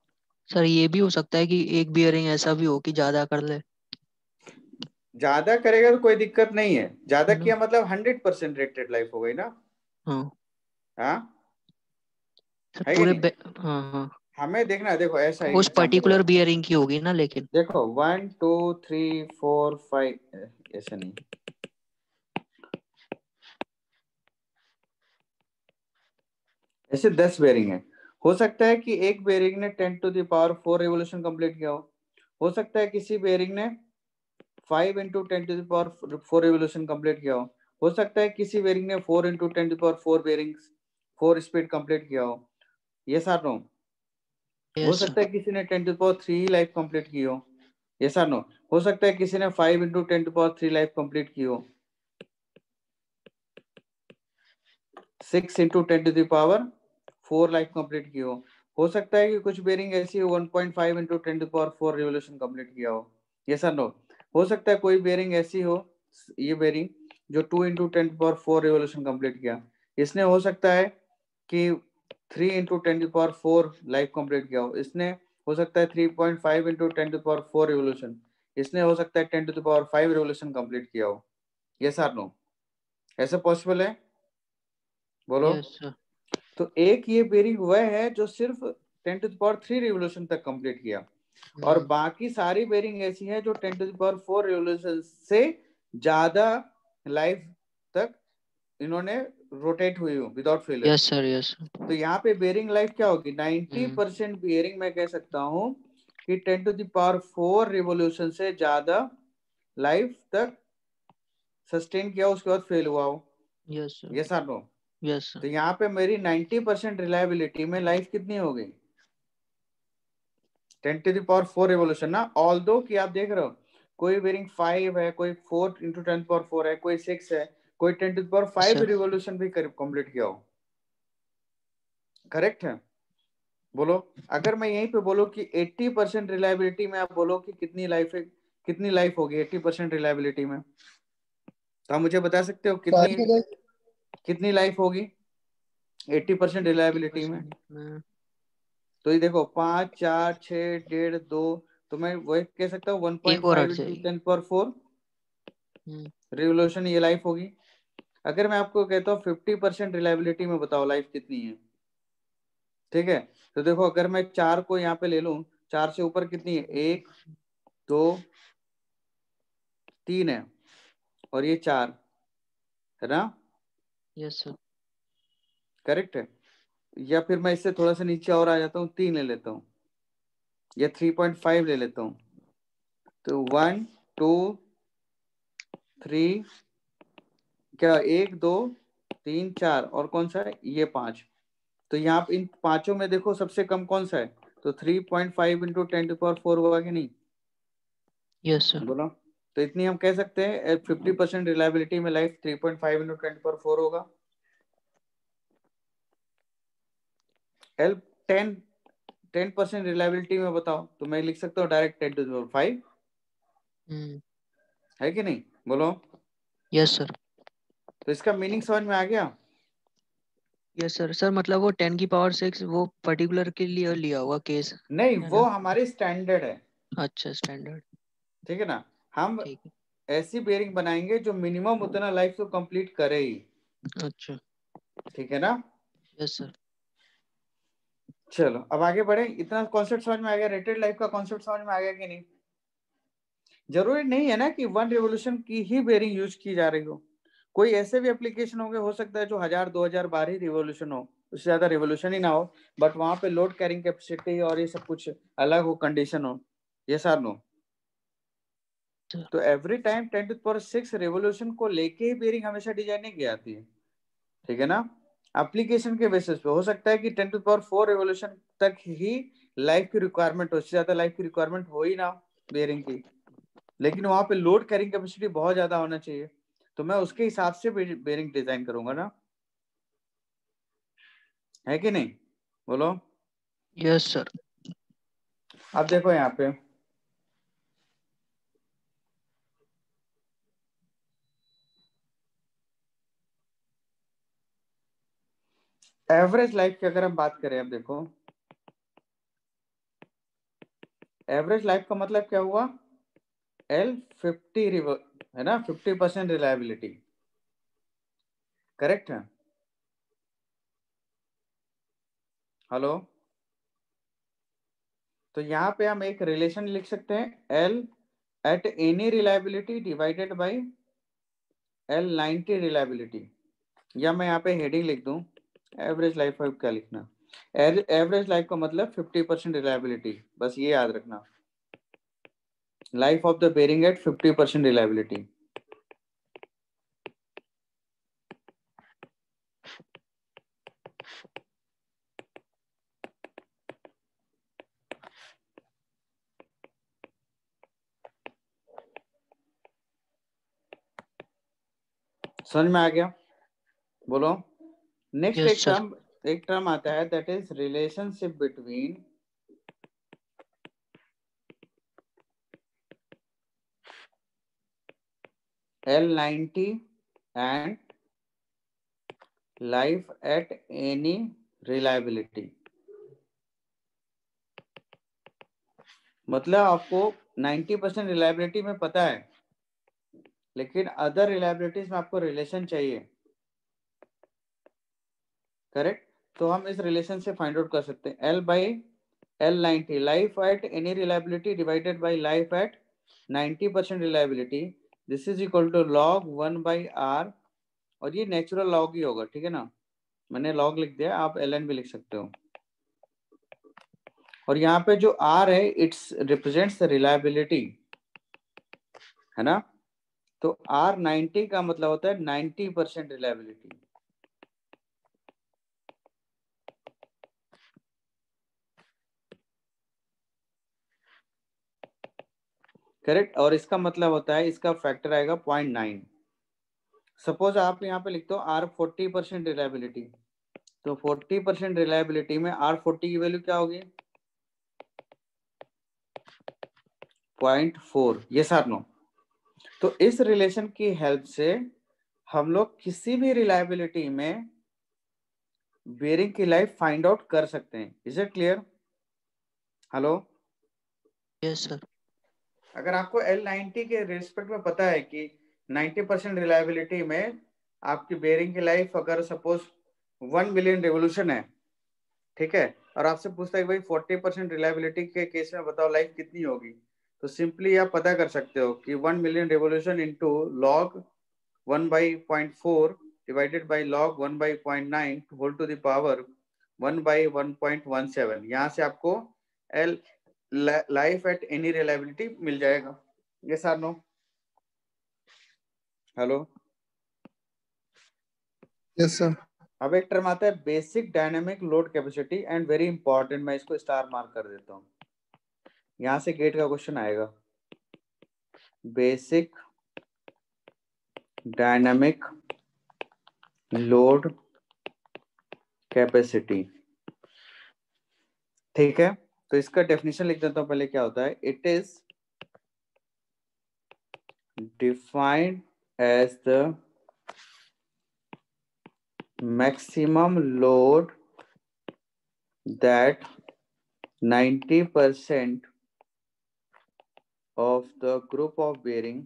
Speaker 4: सर ये भी हो सकता है कि एक बियरिंग ऐसा भी हो कि ज्यादा कर ले।
Speaker 2: ज्यादा करेगा तो कोई दिक्कत नहीं है, ज्यादा किया मतलब 100% रेटेड लाइफ हो गई ना।
Speaker 4: हाँ
Speaker 2: हाँ
Speaker 4: सर
Speaker 2: है कि
Speaker 4: पूरे
Speaker 2: नहीं?
Speaker 4: हाँ हाँ,
Speaker 2: हमें देखना है, देखो ऐसा
Speaker 4: उस
Speaker 2: एग्जाम्पल
Speaker 4: पर्टिकुलर
Speaker 2: है,
Speaker 4: बियरिंग की होगी ना, लेकिन
Speaker 2: देखो 1 2 3 4 5, ऐसा नहीं, ऐसे 10 बेरिंग है। हो सकता है कि एक बेरिंग ने 10⁴ रिवोल्यूशन कंप्लीट किया हो सकता है किसी बेरिंग ने 5 × 10⁴ रिवोल्यूशन कंप्लीट किया हो सकता है किसी बेरिंग ने 4 × 10⁴ बेरिंग्स 4 स्पीड कंप्लीट किया हो। ये सर नो। हो
Speaker 4: यस
Speaker 2: सकता है किसी ने 10⁻³ लाइफ कंप्लीट की हो। ये सर नो। हो सकता है किसी ने 5 × 10⁻³ लाइफ कंप्लीट की हो। 6 × 10⁴ लाइफ कंप्लीट की हो सकता है कि कुछ बेरिंग ऐसी हो 1.5 × 10⁴ रिवोल्यूशन कंप्लीट किया हो। ये सर नो। हो सकता है कोई बेरिंग ऐसी हो, ये बेरिंग जो 2 × 10⁴ रिवोल्यूशन कंप्लीट किया, इसने हो सकता है कि 3 × 10⁴ लाइफ कंप्लीट किया हो। इसने हो सकता है 3.5 × 10⁴ रिवोल्यूशन, इसने हो सकता है 10⁵ रिवोल्यूशन कंप्लीट किया हो। ये सर नो, ऐसा पॉसिबल है? बोलो।
Speaker 4: Yes sir.
Speaker 2: तो एक ये बेरिंग वह है जो सिर्फ 10⁻³ रिवोल्यूशन तक कंप्लीट किया, और बाकी सारी बेरिंग ऐसी है जो 10⁻⁴ रिवोल्यूशन से ज्यादा लाइफ तक इन्होंने रोटेट हुई हो without failure.
Speaker 4: Yes sir, yes.
Speaker 2: तो यहाँ पे बेरिंग लाइफ क्या होगी? 90% बेरिंग मैं कह सकता हूँ कि 10⁴ रिवोल्यूशन से ज्यादा लाइफ तक सस्टेन किया, उसके बाद फेल हुआ हो।
Speaker 4: यस सर,
Speaker 2: ये सर नो।
Speaker 4: यस
Speaker 2: तो
Speaker 4: सर।
Speaker 2: यहाँ पे मेरी 90% रिलायबिलिटी में लाइफ कितनी हो गई? 10⁴ रिवोल्यूशन ना। ऑल दो कि आप देख रहे हो कोई बेरिंग 5 है, कोई 4 × 10⁴ है, कोई 6 है, कोई 10⁵
Speaker 4: सर
Speaker 2: रिवोल्यूशन भी कंप्लीट किया हो। करेक्ट है? बोलो। अगर मैं यहीं पे बोलो कि 80% रिलायबिलिटी में, आप बोलो कि कितनी लाइफ है, कितनी लाइफ होगी 80% रिलायबिलिटी में, तो आप मुझे बता सकते हो कितनी
Speaker 1: सारी लाइफ
Speaker 2: कितनी लाइफ होगी 80% रिलायबिलिटी में?
Speaker 4: 80% में
Speaker 2: तो ये देखो 5 4 6 1.5 2, तो मैं वही कह सकता हूँ
Speaker 4: एक और
Speaker 2: 1.5
Speaker 4: हट
Speaker 2: ×
Speaker 4: जाएगी।
Speaker 2: 10⁴ रिवोल्यूशन ये लाइफ होगी। अगर मैं आपको कहता हूँ 50% रिलायबिलिटी में बताओ लाइफ कितनी है, ठीक है? तो देखो अगर मैं 4 को यहाँ पे ले लूं, 4 से ऊपर कितनी है? 1 2 3 है, और ये 4 है ना?
Speaker 4: Yes sir.
Speaker 2: करेक्ट है? या फिर मैं इससे थोड़ा सा नीचे और आ जाता हूँ, 3 ले लेता हूँ, या 3.5 ले लेता हूँ। तो 1 2 3, क्या 1 2 3 4, और कौन सा है? ये 5। तो यहाँ पे इन पांचों में देखो सबसे कम कौन सा है? तो 3.5 × 10⁴ हुआ कि नहीं?
Speaker 4: Yes sir.
Speaker 2: बोलो। तो इतनी हम कह सकते हैं 50% रिलायबिलिटी में लाइफ 3.5 × 10⁴ होगा। हेल्प 10% रिलायबिलिटी में बताओ, तो मैं लिख सकता हूँ डायरेक्ट 10⁵ है कि नहीं? बोलो।
Speaker 4: Yes sir.
Speaker 2: तो इसका मीनिंग समझ में आ गया?
Speaker 4: Yes sir. सर मतलब वो 10⁶ वो पर्टिकुलर के लिए लिया हुआ केस
Speaker 2: नहीं,
Speaker 4: है
Speaker 2: वो
Speaker 4: ना?
Speaker 2: हमारी स्टैंडर्ड है,
Speaker 4: अच्छा, स्टैंडर्ड।
Speaker 2: ठीक है ना? हम
Speaker 4: ठीक है।
Speaker 2: ऐसी बेरिंग बनाएंगे जो मिनिमम उतना लाइफ तो कंप्लीट करे ही,
Speaker 4: अच्छा।
Speaker 2: ठीक है ना?
Speaker 4: Yes sir.
Speaker 2: चलो अब आगे बढ़े। इतना कॉन्सेप्ट समझ में आ गया? रेटेड लाइफ का कॉन्सेप्ट समझ में आ गया कि नहीं? जरूरी नहीं है ना कि 1 रिवोल्यूशन की ही बेरिंग यूज की जा रही हो, कोई ऐसे भी एप्लीकेशन होंगे, हो सकता है जो 1000 2000 बार ही रिवोल्यूशन हो, उससे ज्यादा रिवोल्यूशन ही ना हो, बट वहां पे लोड कैरिंग कैपेसिटी और ये सब कुछ अलग हो, कंडीशन हो। ये सर नो। तो एवरी टाइम 10⁶ रिवोल्यूशन को लेके ही बेरिंग हमेशा डिजाइन नहीं की जाती है, ठीक है ना? एप्लीकेशन के बेसिस पे हो सकता है कि 10⁴ रिवोल्यूशन तक ही लाइफ की रिक्वायरमेंट हो, उससे ज्यादा लाइफ की रिक्वायरमेंट हो ही ना बेरिंग की, लेकिन वहां पे लोड कैरिंग कैपेसिटी बहुत ज्यादा होना चाहिए, तो मैं उसके हिसाब से बेरिंग डिजाइन करूंगा ना, है कि नहीं? बोलो।
Speaker 4: Yes sir.
Speaker 2: अब देखो यहाँ पे एवरेज लाइफ की अगर हम बात करें, अब देखो एवरेज लाइफ का मतलब क्या हुआ? L 50 है ना, 50% रिलायबिलिटी, करेक्ट है? हेलो, तो यहाँ पे हम एक रिलेशन लिख सकते हैं, L eight any reliability divided by L 90 reliability, या मैं यहाँ पे हेडिंग लिख दूं एवरेज लाइफ ऑफ, क्या लिखना, एवरेज लाइफ का मतलब 50% रिलायबिलिटी, बस ये याद रखना, life of the bearing at 50% reliability. समझ में आ गया? बोलो। Next
Speaker 4: yes sir.
Speaker 2: एक टर्म आता है that is relationship between L90 and life at any reliability। मतलब आपको 90% रिलायबिलिटी में पता है, लेकिन अदर रिलायबिलिटीज में आपको रिलेशन चाहिए, करेक्ट? तो हम इस रिलेशन से फाइंड आउट कर सकते हैं, L by L90 life at any reliability divided by life at 90% reliability, this is equal to log 1 by r, और ये नेचुरल लॉग ही होगा, ठीक है ना, मैंने लॉग लिख दिया, आप ln भी लिख सकते हो। और यहाँ पे जो r है इट्स रिप्रेजेंट्स रिलायबिलिटी, है ना, तो R90 का मतलब होता है 90% रिलायबिलिटी। करेक्ट, और इसका मतलब होता है, इसका फैक्टर आएगा 0.9। सपोज आप यहाँ पे लिखते हो R 40% रिलायबिलिटी, तो 40% रिलायबिलिटी में R40 की वैल्यू क्या होगी? 0.4, ये सर नो। तो इस रिलेशन की हेल्प से हम लोग किसी भी रिलायबिलिटी में बेरिंग की लाइफ फाइंड आउट कर सकते हैं। Is it clear? Hello,
Speaker 4: yes sir.
Speaker 2: अगर आपको L90 के रिस्पेक्ट में पता है कि 90% रिलायबिलिटी में आपकी बेरिंग की लाइफ अगर सपोज 1 मिलियन रिवोल्यूशन है, ठीक है, और आपसे पूछता है कि भाई 40% रिलायबिलिटी के केस में बताओ लाइफ कितनी होगी, तो सिंपली आप पता कर सकते हो कि 1 million revolution into log 1/0.4 divided by log 1/0.9 to to the पावर 1/1.17, यहाँ से आपको L life at any reliability मिल जाएगा। यस और नो? Hello,
Speaker 1: yes sir.
Speaker 2: अब एक टर्म आता है basic dynamic load capacity, and very important, मैं इसको स्टार मार्क कर देता हूँ, यहां से गेट का क्वेश्चन आएगा। बेसिक डायनामिक लोड कैपेसिटी, ठीक है, तो इसका डेफिनेशन लिख देता हूं पहले, क्या होता है, it is defined as the maximum load that 90% of the group of bearing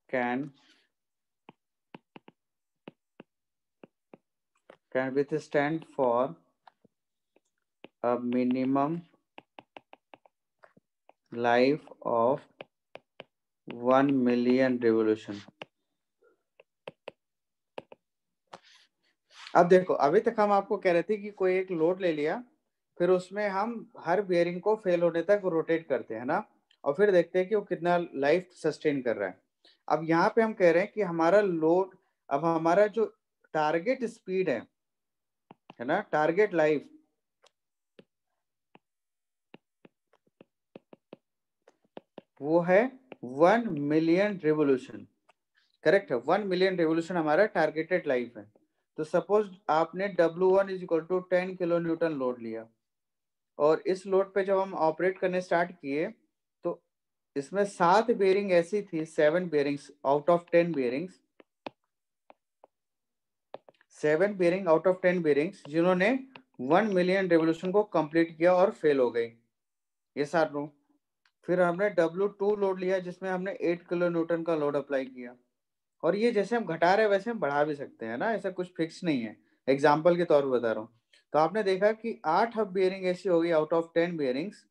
Speaker 2: can withstand for a minimum life of 1 million revolution। अब देखो, अभी तक हम आपको कह रहे थे कि कोई एक लोड ले लिया, फिर उसमें हम हर बेयरिंग को फेल होने तक रोटेट करते हैं ना, और फिर देखते हैं कि वो कितना लाइफ सस्टेन कर रहा है। अब यहाँ पे हम कह रहे हैं कि हमारा लोड, अब हमारा जो टारगेट स्पीड है ना, टारगेट लाइफ, वो है 1 मिलियन रिवोल्यूशन, करेक्ट है, 1 मिलियन रिवोल्यूशन हमारा टारगेटेड लाइफ है। तो सपोज आपने W1 is equal to 10 kilo newton load लिया, और इस लोड पे जब हम ऑपरेट करने स्टार्ट किए तो इसमें 7 बेरिंग ऐसी थी, 7 bearings out of 10 bearings, 7 bearing out of 10 bearings जिन्होंने 1 मिलियन रेवोल्यूशन को कंप्लीट किया और फेल हो गई, ये सार लो। फिर हमने W2 लोड लिया जिसमें हमने 8 किलो न्यूटन का लोड अप्लाई किया, और ये जैसे हम घटा रहे हैं वैसे हम बढ़ा भी सकते हैं ना, ऐसा कुछ फिक्स नहीं है। एग्जाम्पल के तौर पर बता रहा हूँ। तो आपने देखा कि 8 हब बियरिंग ऐसी होगी आउट ऑफ 10 बियरिंग्स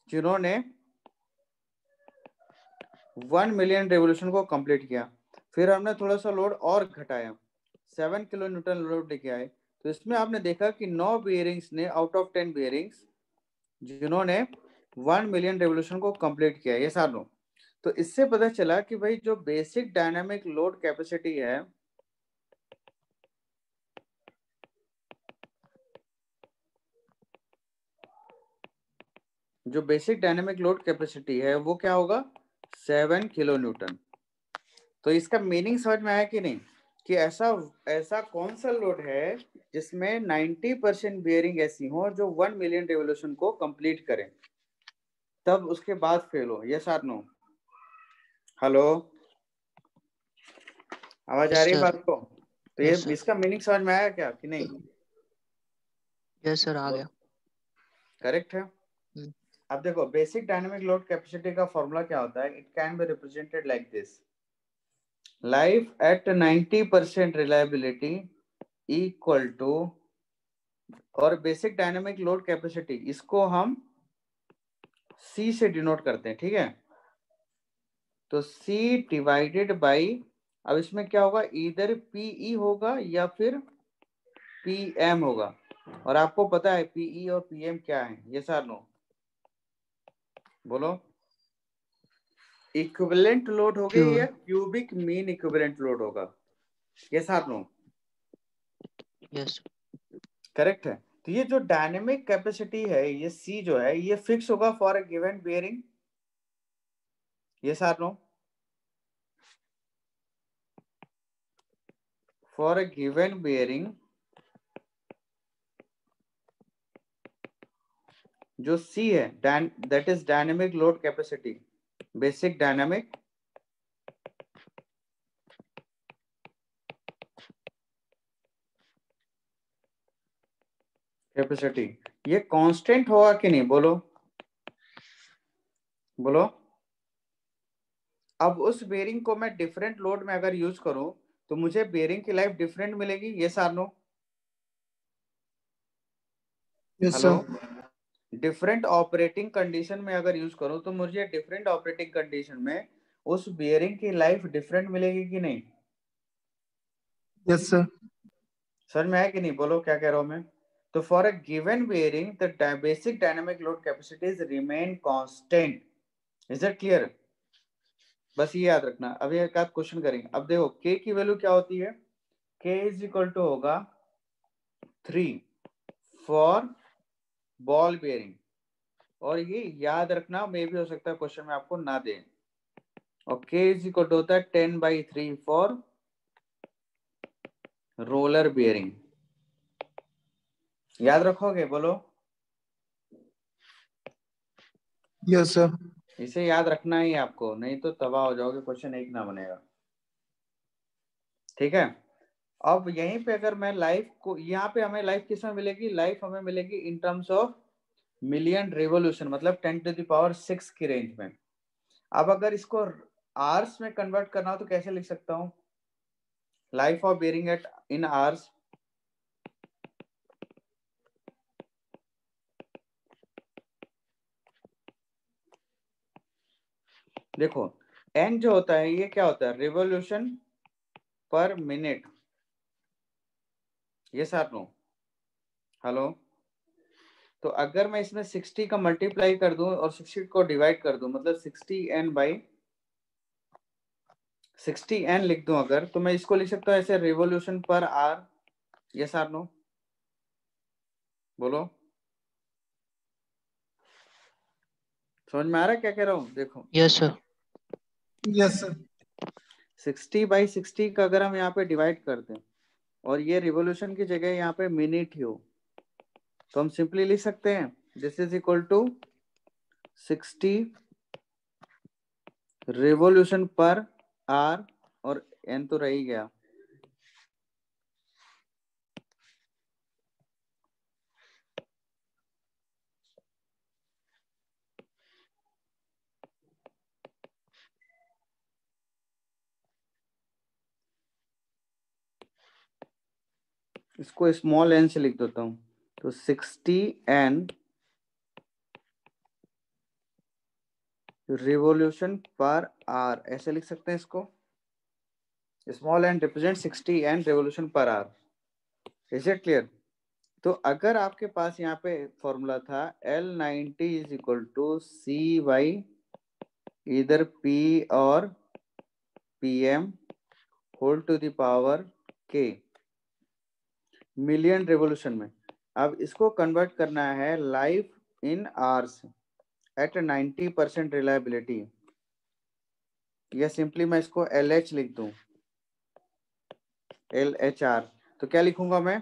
Speaker 2: जिन्होंने 1 मिलियन रेवोल्यूशन को कंप्लीट किया। फिर हमने थोड़ा सा लोड और घटाया, 7 किलो न्यूटन लोड लेके आए। तो इसमें आपने देखा कि 9 बियरिंग्स ने आउट ऑफ 10 बियरिंग्स जिन्होंने 1 मिलियन रेवोल्यूशन को कंप्लीट किया, ये सालों। तो इससे पता चला कि भाई जो बेसिक डायनामिक लोड कैपेसिटी है, जो बेसिक डायनामिक लोड कैपेसिटी है वो क्या होगा, 7 किलो न्यूटन। तो इसका मीनिंग समझ में आया कि नहीं, कि ऐसा ऐसा कौन सा लोड है जिसमें 90% बियरिंग ऐसी हो जो 1 मिलियन रेवोल्यूशन को कंप्लीट करें, तब उसके बाद फेल हो। यस और नो? हेलो, आवाज आ
Speaker 4: यस
Speaker 2: रही है
Speaker 4: सर।
Speaker 2: बात को? तो ये
Speaker 4: यस सर।
Speaker 2: इसका मीनिंग समझ में आया क्या कि नहीं?
Speaker 4: यस सर, आ गया।
Speaker 2: करेक्ट है।
Speaker 4: हम्म,
Speaker 2: अब देखो बेसिक डायनामिक लोड कैपेसिटी का फॉर्मूला क्या होता है, it can be represented like this, life at 90% reliability equal to, और बेसिक डायनामिक लोड कैपेसिटी इसको हम C से डिनोट करते हैं, ठीक है? तो C डिवाइडेड बाई, अब इसमें क्या होगा, इधर PE होगा या फिर PM होगा। और आपको पता है PE और PM क्या है, ये सर नो बोलो। इक्विवेलेंट लोड हो गया
Speaker 4: क्यों?
Speaker 2: या क्यूबिक मीन इक्विवेलेंट लोड होगा, ये सर नो?
Speaker 4: यस।
Speaker 2: करेक्ट है। तो ये जो डायनेमिक कैपेसिटी है, ये C जो है, ये फिक्स होगा for a given bearing, yes or no? For a given bearing जो C है, that is dynamic load capacity, basic dynamic capacity, ये कांस्टेंट होगा कि नहीं, बोलो बोलो। अब उस बेरिंग को मैं डिफरेंट लोड में अगर यूज करूं तो मुझे बेरिंग की लाइफ डिफरेंट मिलेगी, ये सार no?
Speaker 1: Yes
Speaker 2: hello,
Speaker 1: sir.
Speaker 2: Different operating condition में अगर यूज करूं तो मुझे डिफरेंट ऑपरेटिंग कंडीशन में उस बेरिंग की लाइफ डिफरेंट मिलेगी कि नहीं?
Speaker 1: Yes sir.
Speaker 2: समझ में आया कि नहीं, बोलो क्या कह रहा हूं मैं? तो for a given bearing the basic dynamic load capacities remain constant. Is it clear? बस ये याद रखना। अभी एक आध क्वेश्चन करेंगे। अब देखो k की वैल्यू क्या होती है, k इज इक्वल टू होगा 3 फॉर बॉल बेरिंग। और ये याद रखना, मे भी हो सकता है क्वेश्चन में आपको ना दे। और k इज इक्वल टू होता है 10/3 फॉर रोलर बेरिंग। याद रखोगे, बोलो?
Speaker 1: Yes sir.
Speaker 2: इसे याद रखना ही आपको, नहीं तो तबाह हो जाओगे, क्वेश्चन एक ना बनेगा, ठीक है? अब यहीं पे अगर मैं लाइफ को, यहाँ पे हमें लाइफ किस में मिलेगी, लाइफ हमें मिलेगी इन टर्म्स ऑफ मिलियन रेवोल्यूशन, मतलब 10⁶ की रेंज में। अब अगर इसको आवर्स में कन्वर्ट करना हो तो कैसे लिख सकता हूँ, life of bearing at in hours. देखो एन जो होता है ये क्या होता है, रेवोल्यूशन पर मिनट, ये साथ नो? हेलो, तो अगर मैं इसमें 60 का मल्टीप्लाई कर दूं और 60 को डिवाइड कर दूं, मतलब 60n लिख दूं अगर, तो मैं इसको लिख सकता हूं ऐसे, revolution per hour. Yes or no, बोलो? समझ में आ रहा है क्या कह रहा हूं? देखो
Speaker 4: यस सर।
Speaker 1: Yes sir.
Speaker 2: 60/60 का अगर हम यहाँ पे डिवाइड कर दें और ये रिवोल्यूशन की जगह यहाँ पे मिनट ही हो, तो हम सिंपली लिख सकते हैं this is equal to 60 revolution per R, और एन तो रह ही गया। इसको स्मॉल n से लिख देता हूँ, तो 60n रिवॉल्यूशन पर आवर, ऐसे लिख सकते हैं इसको। Small n represent 60n revolution per hour. Is it clear? तो अगर आपके पास यहाँ पे फॉर्मूला था L90 is equal to C by इधर P और PM whole to the power K million revolution में। अब इसको कन्वर्ट करना है life in hours at 90% reliability, या सिंपली मैं इसको LH लिख दूं, LHR। तो क्या लिखूंगा मैं?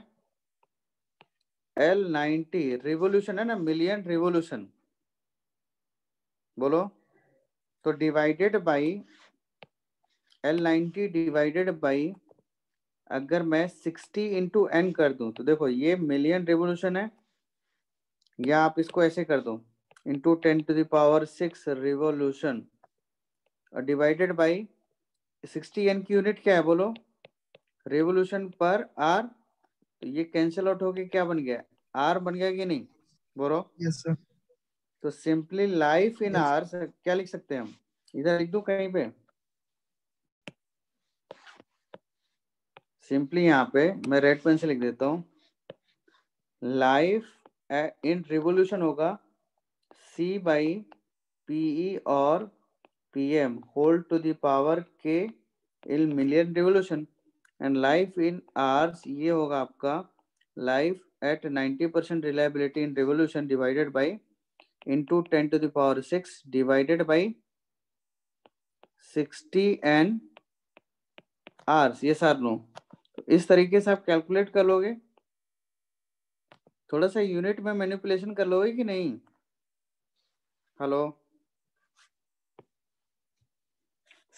Speaker 2: L90 रिवॉल्यूशन है ना, मिलियन रिवॉल्यूशन, बोलो। तो divided by L90 divided by, अगर मैं 60 इंटू n कर दूं तो देखो ये मिलियन रिवॉल्यूशन है, या आप इसको ऐसे कर दो into 10⁶ revolution divided by 60n की यूनिट क्या है बोलो? रिवॉल्यूशन पर आर। तो ये कैंसिल आउट होके क्या बन गया? आर बन गया कि नहीं, बोलो।
Speaker 1: Yes sir.
Speaker 2: तो simply life in
Speaker 1: yes.
Speaker 2: Hours क्या लिख सकते हैं हम? इधर लिख दूं कहीं पे, सिंपली यहाँ पे मैं रेड पेन से लिख देता हूँ, लाइफ इन रिवॉल्यूशन होगा C बाई PE और PM whole to the power K in million revolution, and life in hours ये होगा आपका life at 90% reliability in revolution divided by into 10⁶ divided by 60n hours. Yes or no, तो इस तरीके से आप calculate कर लोगे, थोड़ा सा यूनिट में मैनिपुलेशन कर लोगे कि नहीं? हेलो,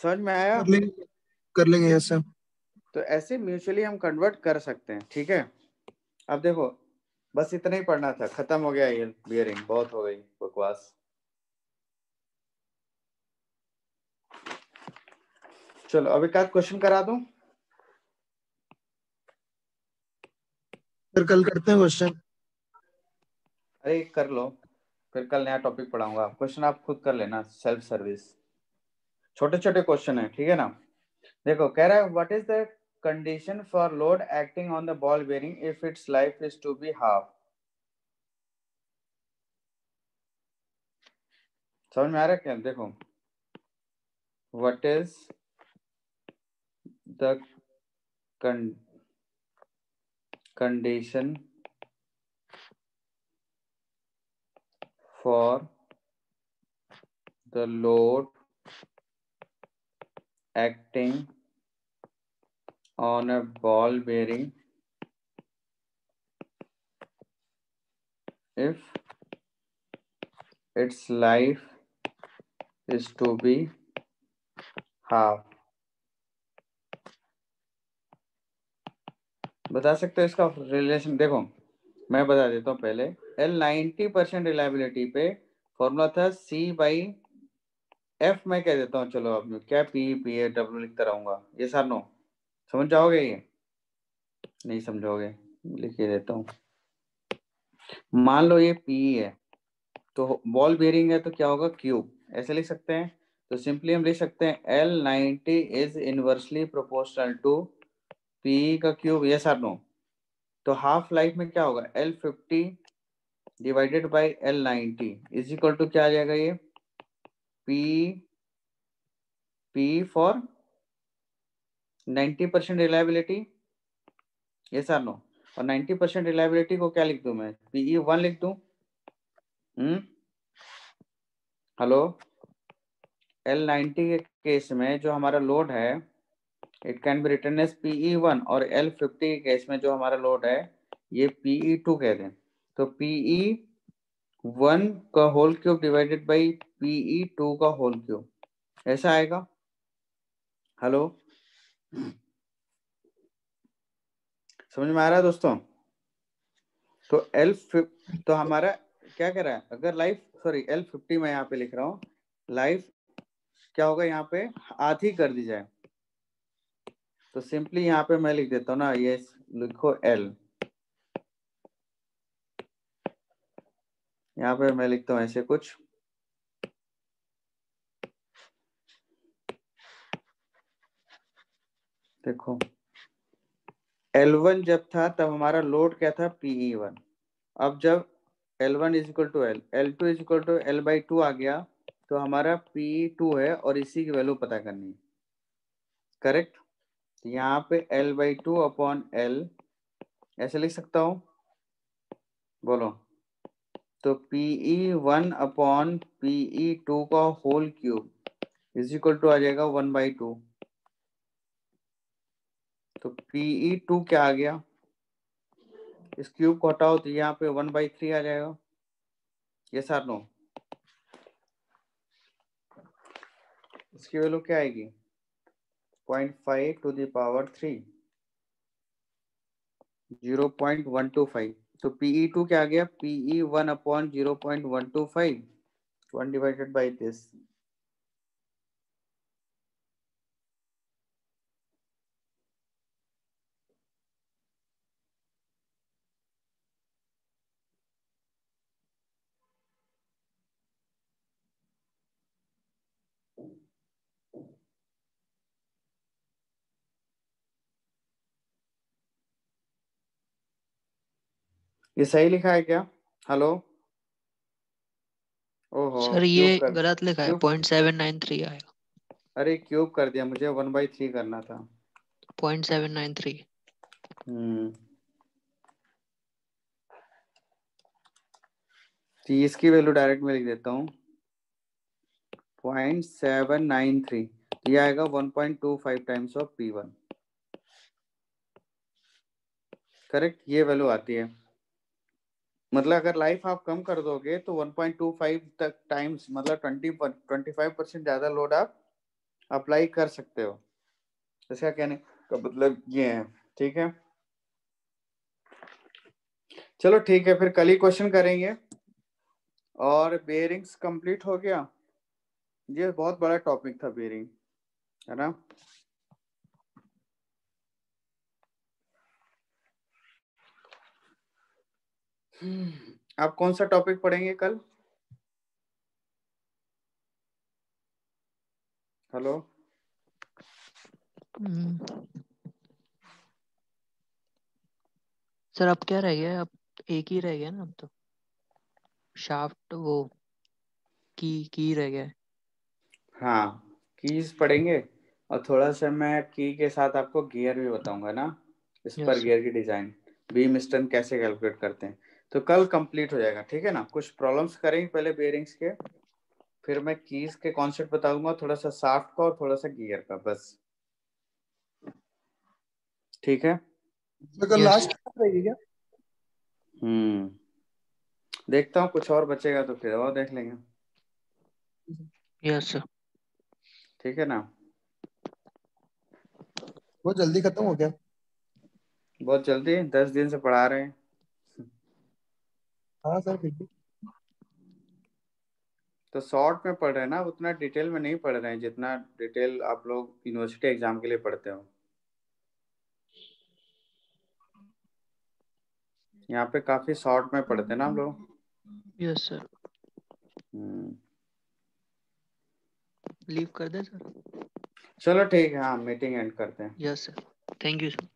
Speaker 2: समझ में आया?
Speaker 1: कर लेंगे यस सर।
Speaker 2: तो ऐसे म्यूचुअली हम कन्वर्ट कर सकते हैं, ठीक है। अब देखो बस इतना ही पढ़ना था, खत्म हो गया ये बियरिंग, बहुत हो गई बकवास। चलो अब एक आध क्वेश्चन करा दूं,
Speaker 1: फिर कल करते हैं क्वेश्चन।
Speaker 2: अरे कर लो, फिर कल नया टॉपिक पढ़ाऊंगा। क्वेश्चन आप खुद कर लेना, सेल्फ सर्विस, छोटे छोटे क्वेश्चन है, ठीक है ना। देखो कह रहा है what is the condition for load acting on the ball bearing if its life is to be half. समझ में आ रहा है क्या? देखो what is the condition for the load acting on a ball bearing if its life is to be half। बता सकते हो इसका रिलेशन? देखो मैं बता देता हूँ पहले। L90% रिलायबिलिटी पे फॉर्मूला था C बाई F, मैं कह देता हूँ, चलो अब क्या PE/PA/W लिखता रहूंगा, ये सर नो समझ जाओगे? ये नहीं समझोगे, लिख के देता हूँ। मान लो ये PE है, तो बॉल बेयरिंग है तो क्या होगा? क्यूब, ऐसे लिख सकते हैं। तो सिंपली हम लिख सकते हैं L90 is inversely proportional to PE का क्यूब, यस और नो। तो हाफ लाइफ में क्या होगा? L50 divided by L90 is equal to क्या आ जाएगा? ये P फॉर 90% रिलायबिलिटी, यस और नो। और 90% रिलायबिलिटी को क्या लिख दूं मैं? PE1 लिख दूं। हेलो, L90 के केस में जो हमारा लोड है it can be written as PE1, और L50 के केस में जो हमारा लोड है ये PE2 कह दें। तो PE1 का whole cube divided by PE2 का होल क्यूब, ऐसा आएगा। हेलो, समझ में आ रहा है दोस्तों? तो तो हमारा क्या कह रहा है? अगर लाइफ, सॉरी L50 मैं यहाँ पे लिख रहा हूँ, लाइफ क्या होगा यहाँ पे? आधी कर दी जाए। तो सिंपली यहाँ पे मैं लिख देता हूँ ना, ये लिखो L, यहाँ पे मैं लिखता हूँ ऐसे कुछ, देखो L1 जब था तब हमारा लोड क्या था, PE1। अब जब L1 is equal to L, L2 is equal to L/2 आ गया, तो हमारा PE2 है और इसी की वैल्यू पता करनी है, करेक्ट। यहाँ पे L/2 अपॉन L ऐसे लिख सकता हूँ, बोलो। तो PE1 अपॉन PE2 का whole cube is equal to आ जाएगा 1/2। तो PE2 क्या आ गया, इस क्यूब को हटाओ तो यहाँ पे 1/3 आ जाएगा। यस और नो? इसकी वैल्यू क्या आएगी, 0.5 टू द पावर 3, 0.125। तो PE2 क्या आ गया, PE1 upon 0.125, 1 divided by this. ये सही लिखा है क्या? हेलो? ओहो,
Speaker 4: सर ये
Speaker 2: क्यूब कर,
Speaker 4: गलत लिखा है,
Speaker 2: क्यूब,
Speaker 4: 0.793 आएगा।
Speaker 2: अरे क्यूब कर दिया, मुझे 1/3 करना था।
Speaker 4: 0.793।
Speaker 2: तो इसकी वैल्यू डायरेक्ट में लिख देता हूँ, 0.793। ये आएगा 1.25 टाइम्स ऑफ P1, करेक्ट। ये वैल्यू आती है, मतलब अगर लाइफ आप कम कर दोगे तो 1.25 तक टाइम्स, मतलब 25% ज्यादा लोड आप अप्लाई कर सकते हो। इसका कहने का मतलब ये है, ठीक है। चलो ठीक है, फिर कल ही क्वेश्चन करेंगे। और बेयरिंग्स कंप्लीट हो गया। ये बहुत बड़ा टॉपिक था बेयरिंग, है ना। आप कौन सा टॉपिक पढ़ेंगे कल? हेलो?
Speaker 4: सर अब क्या रह गया, अब एक ही रह गया ना, अब तो शाफ्ट वो की रह गया है।
Speaker 2: हाँ, कीज पढ़ेंगे, और थोड़ा सा मैं की के साथ आपको गियर भी बताऊंगा ना, स्पर
Speaker 4: यस सर।
Speaker 2: गियर की डिजाइन, बीम स्टर्न कैसे कैलकुलेट करते हैं। तो कल कंप्लीट हो जाएगा, ठीक है ना। कुछ प्रॉब्लम्स करेंगे पहले बेयरिंग्स के, फिर मैं कीज के कॉन्सेप्ट बताऊंगा, थोड़ा सा शाफ्ट का और थोड़ा सा गियर का, बस। ठीक है।
Speaker 1: तो कल
Speaker 4: यस
Speaker 1: लास्ट क्लास रहेगी क्या?
Speaker 2: देखता हूँ कुछ और बचेगा तो फिर और देख लेंगे,
Speaker 4: यस सर।
Speaker 2: ठीक है ना।
Speaker 1: बहुत जल्दी खत्म हो गया।
Speaker 2: बहुत जल्दी, 10 दिन से पढ़ा रहे हैं।
Speaker 1: हाँ सर, फिर भी।
Speaker 2: तो शॉर्ट में पढ़ रहे हैं ना, उतना डिटेल में नहीं पढ़ रहे हैं जितना डिटेल आप लोग यूनिवर्सिटी एग्जाम के लिए पढ़ते हो। यहाँ पे काफी शॉर्ट में पढ़ते हैं ना हम लोग।
Speaker 4: Yes sir.
Speaker 2: हम्म,
Speaker 4: लीव कर दे सर।
Speaker 2: चलो ठीक है, हाँ मीटिंग एंड करते हैं।
Speaker 4: Yes sir, thank you sir.